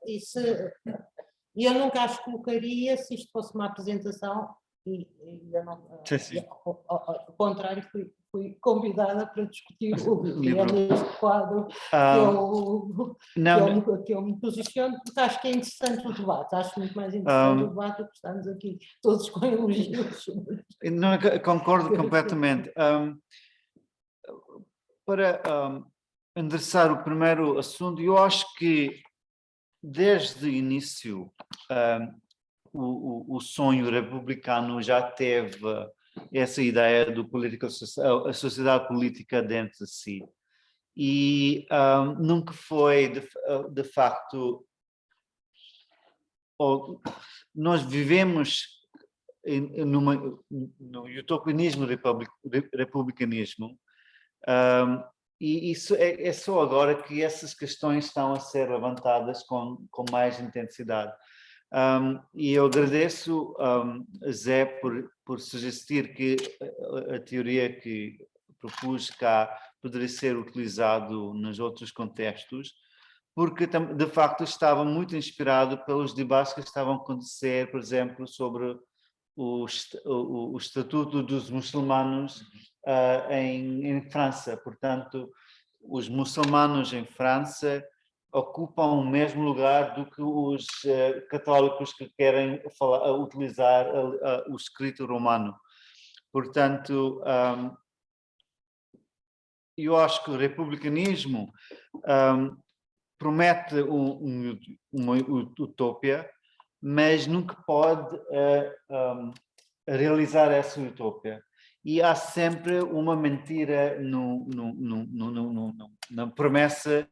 e eu nunca as colocaria se isto fosse uma apresentação e ao contrário fui convidada para discutir o livro neste quadro que eu me posiciono, porque acho que é interessante o debate, acho muito mais interessante o debate do que estamos aqui todos com elogios. Não, concordo completamente. Para endereçar o primeiro assunto, eu acho que desde o início o sonho republicano já teve essa ideia do a sociedade política dentro de si. E nunca foi, de facto, nós vivemos no utopianismo republicanismo, e isso é só agora que essas questões estão a ser levantadas com mais intensidade. E eu agradeço a Zé por sugerir que a teoria que propus cá poderia ser utilizado nos outros contextos, porque de facto estava muito inspirado pelos debates que estavam a acontecer, por exemplo, sobre o estatuto dos muçulmanos em França. Portanto, os muçulmanos em França ocupam o mesmo lugar do que os católicos que querem utilizar o escrito romano. Portanto, eu acho que o republicanismo promete uma utopia, mas nunca pode realizar essa utopia. E há sempre uma mentira na promessa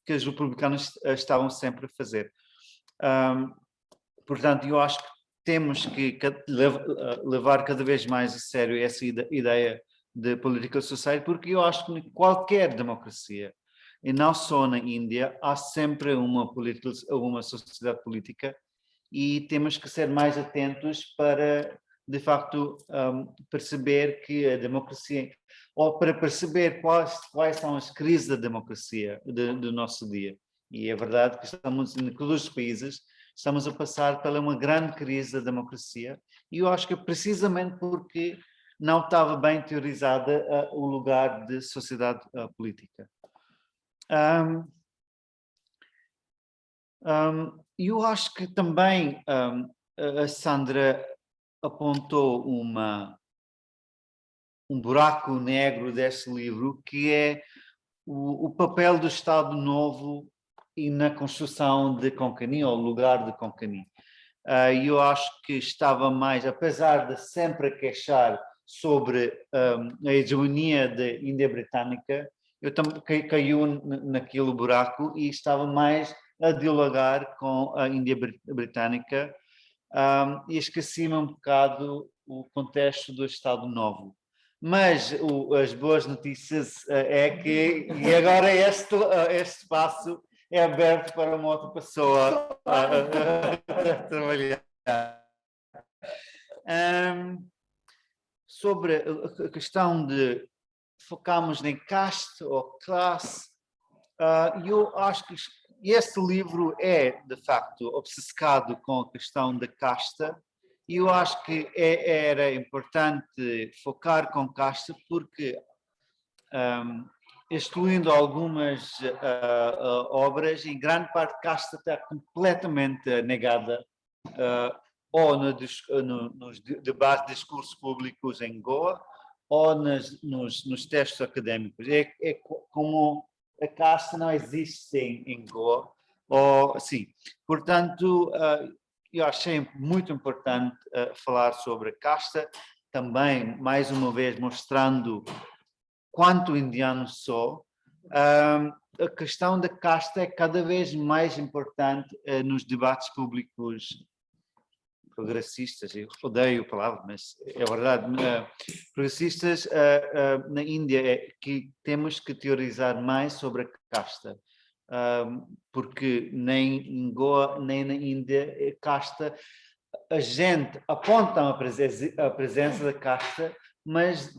que os republicanos estavam sempre a fazer. Portanto, eu acho que temos que levar cada vez mais a sério essa ideia de political society, porque eu acho que qualquer democracia, e não só na Índia, há sempre uma sociedade política, e temos que ser mais atentos para, de facto, perceber que a democracia, ou para perceber quais são as crises da democracia do nosso dia. E é verdade que estamos, em todos os países, estamos a passar por uma grande crise da democracia, e eu acho que precisamente porque não estava bem teorizada o lugar de sociedade política. Eu acho que também a Sandra apontou um buraco negro desse livro, que é o papel do Estado Novo e na construção de Konkani, ou lugar de Konkani. Eu acho que estava mais, apesar de sempre queixar sobre a hegemonia da Índia Britânica, eu também caiu naquele buraco e estava mais a dialogar com a Índia Britânica, e esqueci-me um bocado o contexto do Estado Novo. Mas as boas notícias é que e agora este espaço é aberto para uma outra pessoa trabalhar. Sobre a questão de focarmos em caste ou classe, eu acho que este livro é, de facto, obcecado com a questão da casta, e eu acho que era importante focar com casta porque, excluindo algumas obras, em grande parte casta está completamente negada, ou nos debates, discursos públicos em Goa, ou nos textos académicos. É como a casta não existe em Goa, ou sim. Portanto, eu achei muito importante falar sobre a casta, também, mais uma vez, mostrando quanto indiano sou. A questão da casta é cada vez mais importante nos debates públicos progressistas, eu odeio a palavra, mas é verdade, progressistas na Índia, é que temos que teorizar mais sobre a casta, porque nem em Goa, nem na Índia, casta, a gente aponta a presença da casta, mas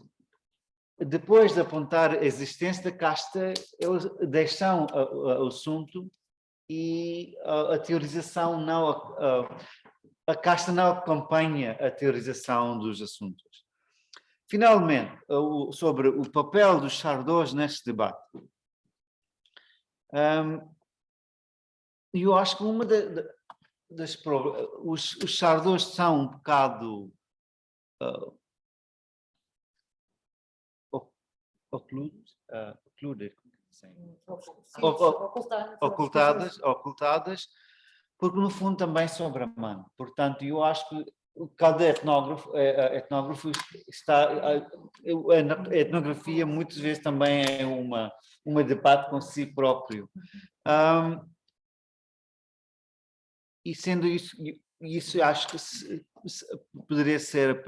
depois de apontar a existência da casta, eles deixam o assunto e a teorização não... A casta não acompanha a teorização dos assuntos. Finalmente, sobre o papel dos Chardós neste debate. Eu acho que uma das os Chardós são um bocado ocultadas, porque no fundo também são Brahman. Portanto, eu acho que cada etnógrafo está... A etnografia muitas vezes também é uma debate com si próprio. E sendo isso acho que poderia ser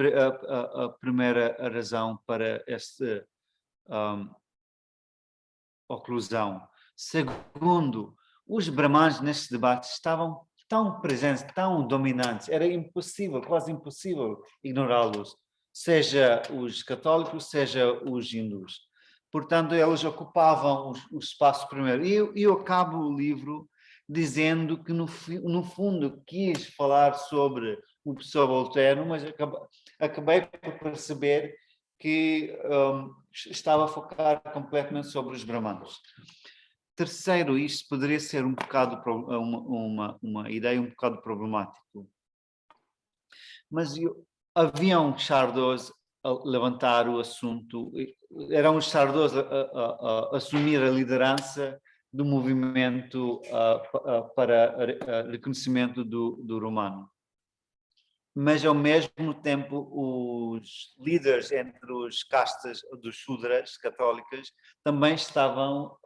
a primeira razão para esta oclusão. Segundo, os brahmanes nestes debates estavam tão presentes, tão dominantes, era impossível, quase impossível ignorá-los, seja os católicos, seja os hindus. Portanto, eles ocupavam o espaço primeiro. E eu acabo o livro dizendo que, no fundo, quis falar sobre o professor Voltaire, mas acabei por perceber que estava a focar completamente sobre os brahmanes. Terceiro, isto poderia ser um bocado uma ideia um bocado problemática, mas havia um Chardós a levantar o assunto, eram os Chardós a assumir a liderança do movimento para reconhecimento do romano. Mas, ao mesmo tempo, os líderes entre os castas dos Shudras católicas também estavam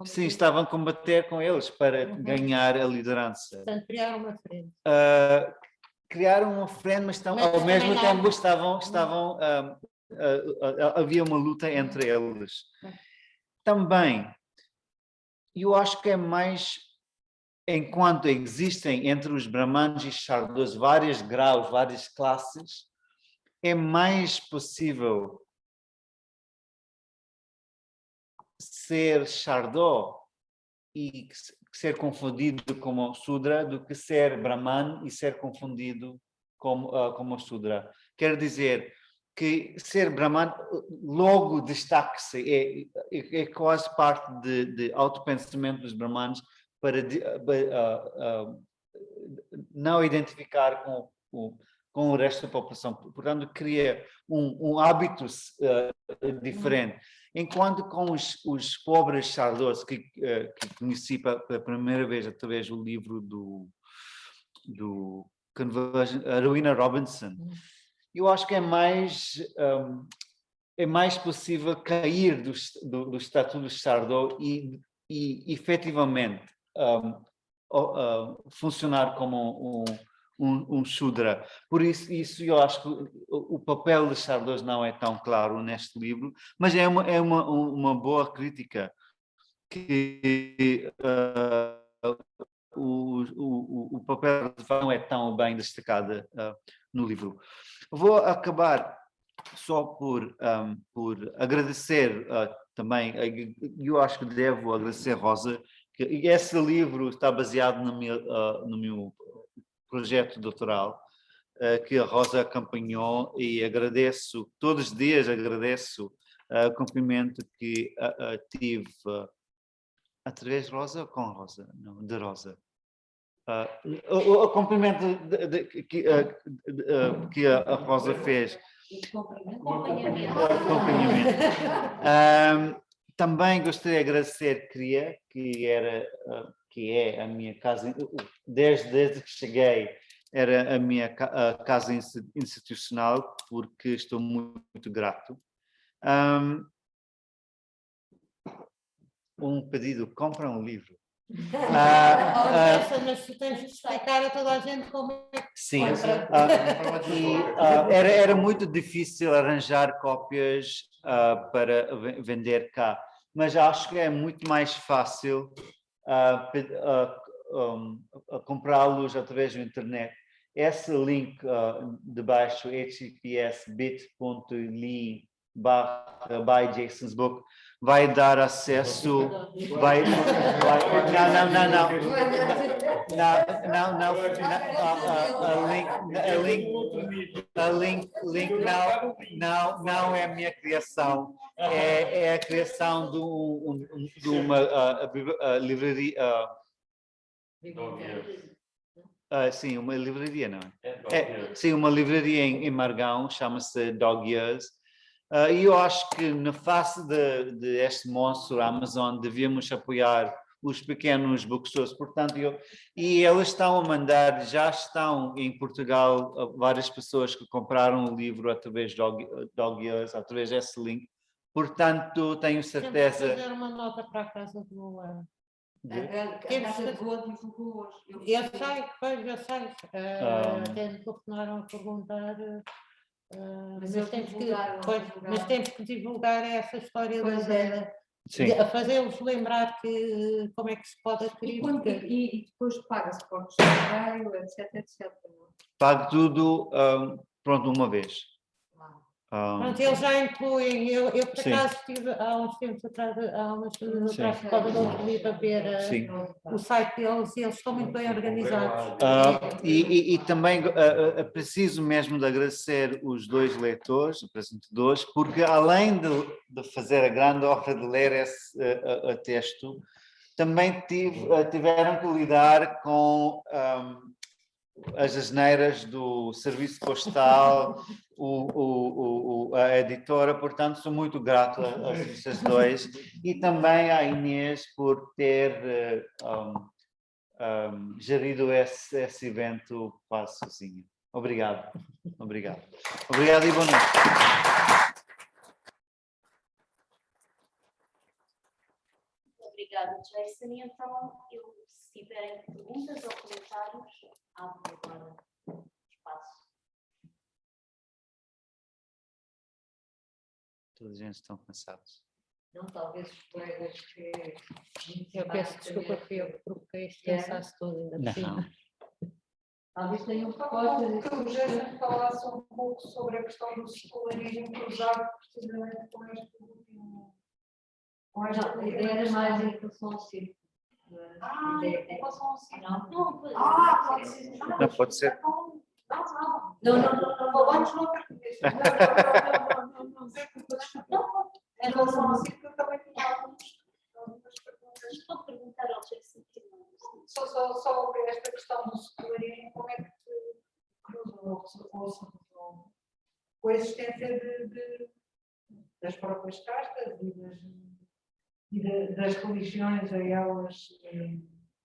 sim, estavam a combater com eles para ganhar a liderança. Portanto, criaram uma frente. Criaram uma frente, mas ao mesmo tempo havia uma luta entre eles. Também, eu acho que é mais, enquanto existem entre os brahmanes e Chardós vários graus, várias classes, é mais possível ser Chardó e ser confundido como Sudra do que ser Brahman e ser confundido como Sudra. Quer dizer que ser Brahman logo destaca-se, é quase parte de autopensamento dos Brahmanes para não identificar com o resto da população. Portanto, cria um hábito diferente. Enquanto com os pobres Chardós, que conheci pela primeira vez através do livro do Rowena Robinson, eu acho que é mais possível cair do estatuto de Chardó e efetivamente funcionar como um Shudra. Por isso eu acho que o papel de Chardoz não é tão claro neste livro, mas é uma boa crítica que o papel não é tão bem destacado no livro. Vou acabar só por agradecer também, eu acho que devo agradecer a Rosa, que esse livro está baseado no meu projeto doutoral, que a Rosa acompanhou, e agradeço, todos os dias agradeço o cumprimento que tive através de Rosa ou com Rosa? Não, de Rosa. O cumprimento que a Rosa fez. Acompanhamento. Também gostaria de agradecer CRIA, que é a minha casa, desde que cheguei, era a minha casa institucional, porque estou muito grato. Um pedido, compra um livro. Mas tu tens de explicar a toda a gente como é que sim, era muito difícil arranjar cópias para vender cá, mas acho que é muito mais fácil comprá-los através da internet. Esse link de baixo, https://by-jasonsbook, vai dar acesso, não é a minha criação, é a criação de uma livraria. Sim, uma livraria, não é? Sim, uma livraria em Margão, chama-se Dog Years. E eu acho que na face de este monstro Amazon devíamos apoiar os pequenos bookstores, portanto, e eles estão a mandar, já estão em Portugal várias pessoas que compraram o livro através de Dog Years, através desse link, portanto, tenho certeza... Temos que fazer uma nota para a Casa de Goa. A Casa de Goa divulgou hoje. Eu sei. Até me telefonaram a perguntar... Mas temos que divulgar essa história a fazê-los lembrar que como é que se pode adquirir. E depois paga-se por estrangeiro, etc. Pago tudo, pronto, uma vez. Pronto, eles já incluem, eu por acaso estive há uns tempos atrás, há umas coisas atrás, por causa do outro livro, a ver o site deles, e eles estão muito bem organizados. E também é preciso mesmo de agradecer os dois leitores, apresentadores, porque além de fazer a grande obra de ler esse texto, também tiveram que lidar com as asneiras do serviço postal, a editora, portanto sou muito grato a vocês dois, e também à Inês por ter gerido esse evento quase sozinha. Obrigado e boa noite. Obrigada, Jason. E então, se tiverem perguntas ou comentários, abro agora o espaço. Toda a gente estão cansados. Não, talvez os colegas que... Eu peço desculpa que eu provoquei este cansaço todo ainda por cima. Talvez tenham propostas. Que o Jason falasse um pouco sobre a questão do secularismo cruzado precisamente com este último... A ideia era mais em relação ao círculo. Em relação ao círculo. Não, pode ser. Não pode ser. Não, falamos noutra vez. Não. Em relação ao círculo, também tinha algumas perguntas. Pode perguntar ao Jason. Só sobre esta questão do secularismo, como é que se cruzam com a existência das próprias castas e das religiões a elas.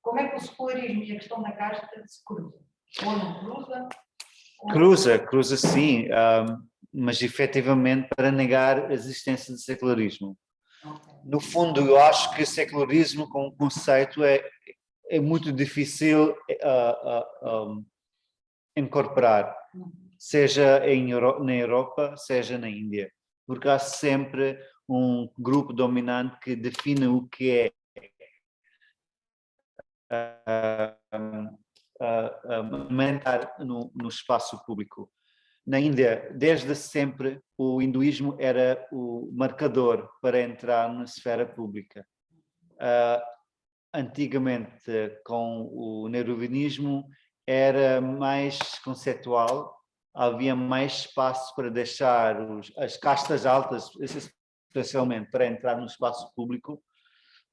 Como é que o secularismo e a questão da casta se cruzam? Ou não cruzam? Cruza sim, mas efetivamente para negar a existência do secularismo. No fundo, eu acho que o secularismo como conceito é muito difícil incorporar, seja na Europa, seja na Índia, porque há sempre um grupo dominante que define o que é aumentar no espaço público. Na Índia, desde sempre, o hinduísmo era o marcador para entrar na esfera pública. Antigamente, com o neovinismo, era mais conceitual, havia mais espaço para deixar as castas altas, especialmente, para entrar no espaço público,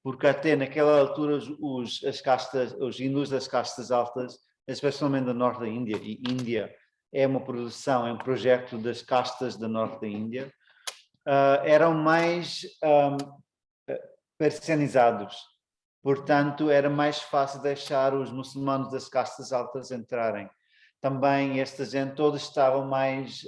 porque até naquela altura os hindus das castas altas, especialmente do norte da Índia, e Índia é uma produção, é um projeto das castas do norte da Índia, eram mais persianizados. Portanto, era mais fácil deixar os muçulmanos das castas altas entrarem. Também esta gente todos estavam mais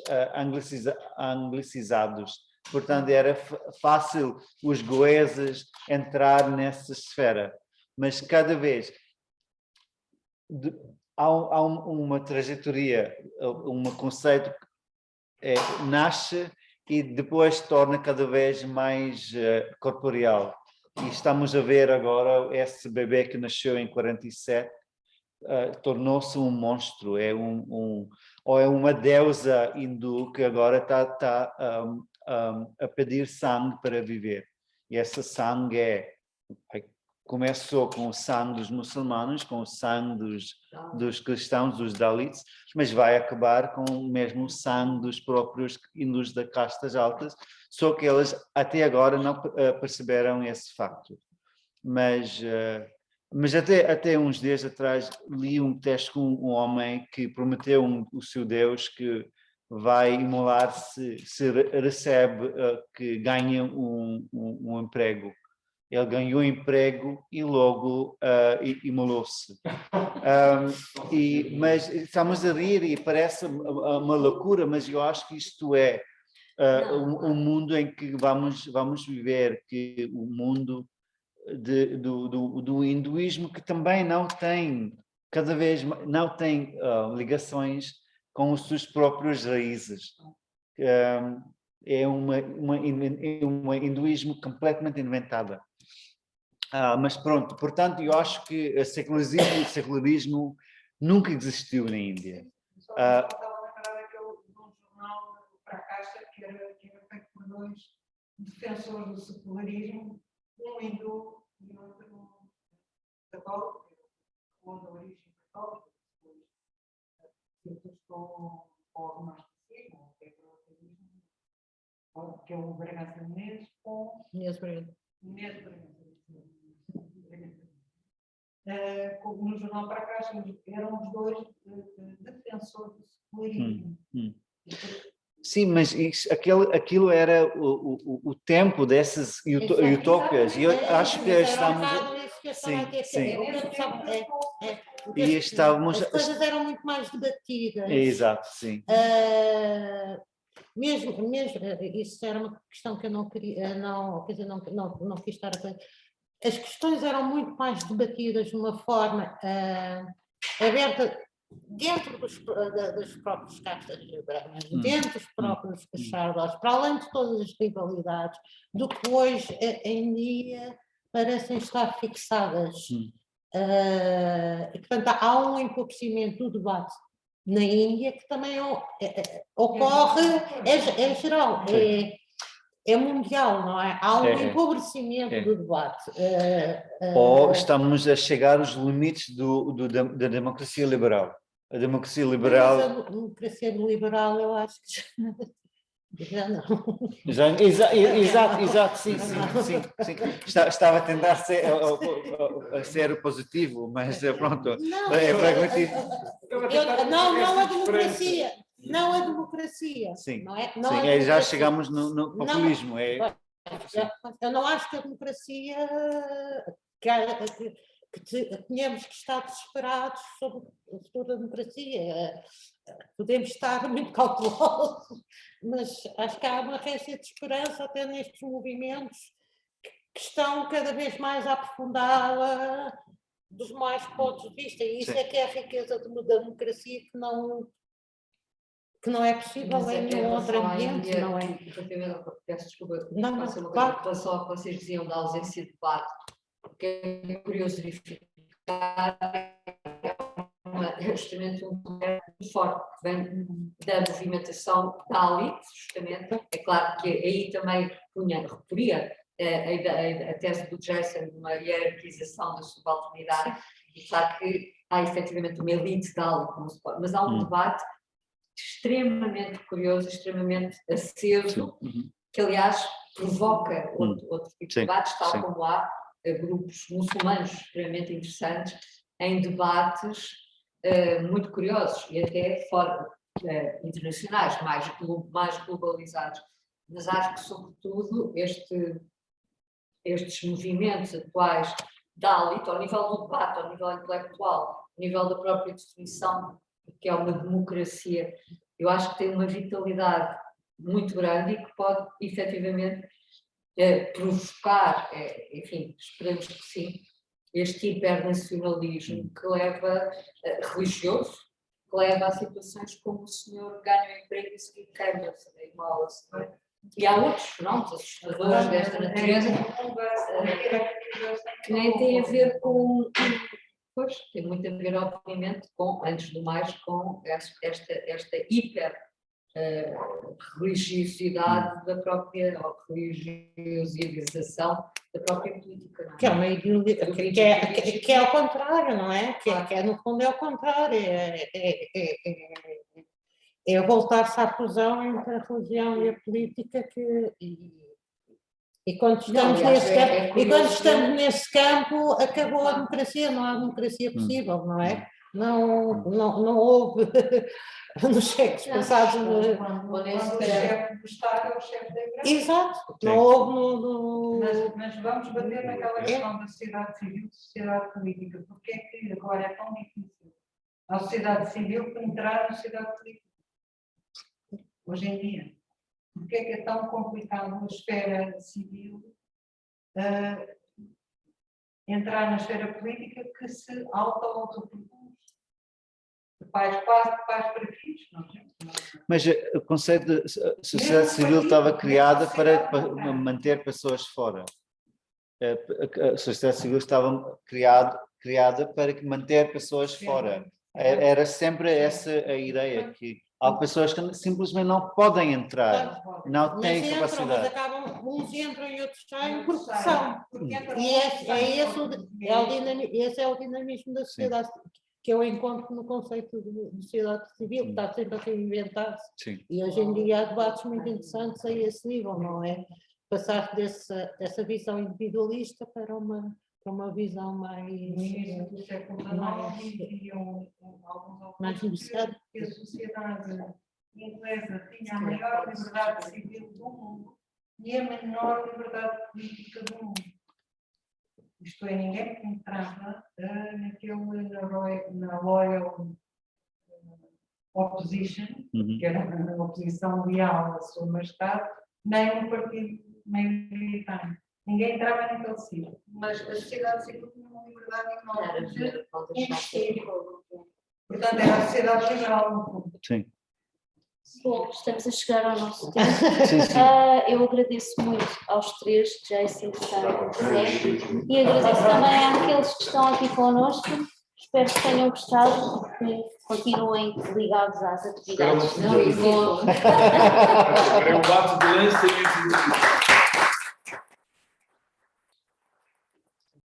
anglicizados. Portanto, era fácil os goeses entrar nessa esfera. Mas cada vez há uma trajetória, um conceito que nasce e depois torna cada vez mais corporeal. E estamos a ver agora esse bebê que nasceu em 47, tornou-se um monstro, ou é uma deusa hindu que agora está a pedir sangue para viver. E esse sangue começou com o sangue dos muçulmanos, com o sangue dos cristãos, dos dalits, mas vai acabar com mesmo o sangue dos próprios hindus das castas altas, só que eles até agora não perceberam esse facto. Mas até uns dias atrás li um texto com um homem que prometeu o seu Deus que vai imolar-se se recebe, que ganha um emprego. Ele ganhou emprego e logo imolou-se. Mas estamos a rir e parece uma loucura, mas eu acho que isto é um mundo em que vamos viver, que o mundo do hinduísmo, que também não tem, cada vez não tem ligações com os seus próprios raízes. É um hinduísmo completamente inventada. Mas pronto, portanto, eu acho que o secularismo nunca existiu na Índia. Só estava a lembrar de um jornal para a Caixa que era feito por dois defensores do secularismo, um hindu e outro católico, ou da origem católica, depois com o gnosticismo, que é o Bragança Menezes, com Menezes Bragança. No jornal para a Caixa, eram os dois defensores do secularismo. Sim, mas aquilo era o tempo dessas utópias, e eu acho que estamos... E estávamos... As coisas eram muito mais debatidas. Exato, sim. Mesmo, isso era uma questão que eu não queria, não quis estar a fazer. As questões eram muito mais debatidas de uma forma aberta dentro dos próprios castas brancas, dentro dos próprios chardos, para além de todas as rivalidades, do que hoje em dia parecem estar fixadas. Portanto, há um empobrecimento do debate na Índia que também ocorre, é geral, é mundial, não é? Há um empobrecimento do debate. Ou estamos a chegar aos limites da democracia liberal. A democracia liberal... Mas a democracia liberal, eu acho que já não. Exato, sim. Estava a tentar ser positivo, mas pronto, é pragmatismo. Não a democracia. Não a democracia. Sim, não é? Sim, já chegamos no populismo. Eu não acho que a democracia, que tenhamos que estar desesperados sobre a democracia. Podemos estar muito cautelosos, mas acho que há uma réstia de esperança até nestes movimentos que estão cada vez mais a aprofundá-la dos mais pontos de vista, e isso Sim. é que é a riqueza de uma democracia que não é possível Mas em nenhum outro ambiente, não é? Peço desculpa, Não, pode ser uma claro. coisa em relação ao que vocês diziam da ausência de debate, porque é curioso verificar justamente um poder muito forte que vem da movimentação Dali, justamente. É claro que aí também recolhia a tese do Jason de uma hierarquização da subalternidade, e claro que há efetivamente uma elite Dali, mas há um debate extremamente curioso, extremamente aceso, que aliás provoca outro tipo de debates, tal como há grupos muçulmanos extremamente interessantes em debates muito curiosos e até fora internacionais, mais globalizados. Mas acho que, sobretudo, estes movimentos atuais da elite, ao nível do debate, ao nível intelectual, ao nível da própria definição que é uma democracia, eu acho que tem uma vitalidade muito grande e que pode efetivamente provocar, enfim, esperamos que sim, este hipernacionalismo que leva, religioso, que leva a situações como o senhor ganha um emprego e seguir queima-se, imola-se. E há outros fenómenos assustadores desta natureza que nem têm a ver com. Pois, tem muito a ver, obviamente, com, antes do mais, com esta hiper religiosidade da própria, ou religiosização da própria política. Não é? Que é uma ideologia, que é ao contrário, não é? Que é no fundo é o contrário, é voltar-se à fusão entre a religião e a política e quando estamos nesse campo, acabou a democracia, não há democracia possível, não é? Não houve nos séculos passados. Quando o chefe do Estado é o chefe da Igreja. Exato, não houve Mas vamos bater naquela questão da sociedade civil e sociedade política. Porque é que agora é tão difícil a sociedade civil penetrar na sociedade política? Hoje em dia. Porque é que é tão complicado a esfera civil entrar na esfera política que se autopropõe? Faz para filhos, não é? Mas o conceito de sociedade civil estava criada para manter pessoas fora. A sociedade civil estava criada para manter pessoas fora. Era sempre essa a ideia, que há pessoas que simplesmente não podem entrar, não têm capacidade. Mas acabam, uns entram e outros saem porque são. E esse é o dinamismo da sociedade, que eu encontro no conceito de sociedade civil, que está sempre a reinventar-se. E hoje em dia há debates muito interessantes a esse nível, não é? Passar dessa visão individualista para uma visão mais. No início do século XIX viviam alguns autores que a sociedade inglesa tinha a maior liberdade civil do mundo e a menor liberdade política do mundo. Isto é, ninguém que entrava na loyal opposition, que era a oposição leal à sua majestade, nem no partido maioritário. Ninguém entrava naquele sítio. Mas a sociedade civil tinha uma liberdade enorme de investir. Portanto, era a sociedade liberal, no fundo. Sim. Bom, estamos a chegar ao nosso tempo. Eu agradeço muito aos três, Jason, Sandra e José, e agradeço também àqueles que estão aqui connosco. Espero que tenham gostado e que continuem ligados às atividades. Para um bate de lança e